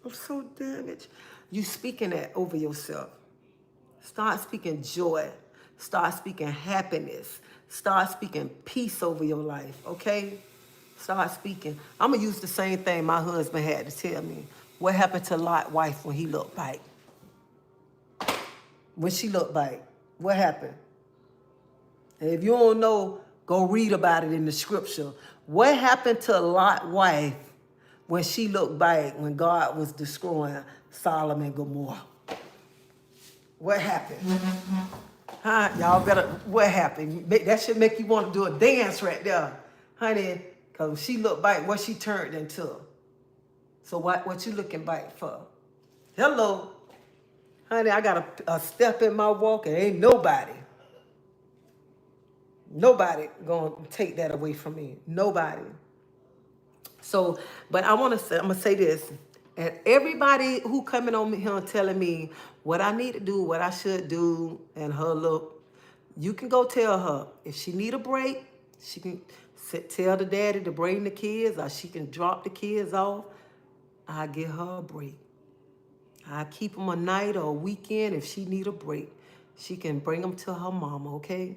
I'm so damaged. You speaking that over yourself. Start speaking joy. Start speaking happiness. Start speaking peace over your life, okay? Start speaking. I'm going to use the same thing my husband had to tell me. What happened to Lot's wife when he looked back? When she looked back, what happened? And if you don't know, go read about it in the scripture. What happened to Lot's wife when she looked back when God was destroying Sodom and Gomorrah? What happened? Huh? Y'all better, what happened? That should make you want to do a dance right there, honey, because when she looked back, what she turned into. So what you looking back for? Hello. Honey, I got a step in my walk and ain't nobody gonna take that away from me. Nobody. So, but I'm gonna say this. And everybody who coming on here and telling me what I need to do, what I should do, and her look, you can go tell her if she need a break, she can tell the daddy to bring the kids, or she can drop the kids off. I give her a break. I keep them a night or a weekend if she need a break. She can bring them to her mama, okay?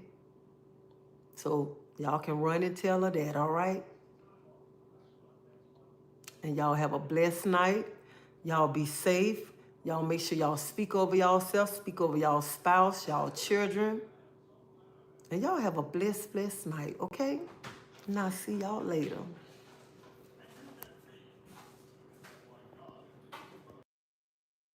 So y'all can run and tell her that, all right? And y'all have a blessed night. Y'all be safe. Y'all make sure y'all speak over yourself, speak over y'all spouse, y'all children. And y'all have a blessed, blessed night, okay? And I'll see y'all later.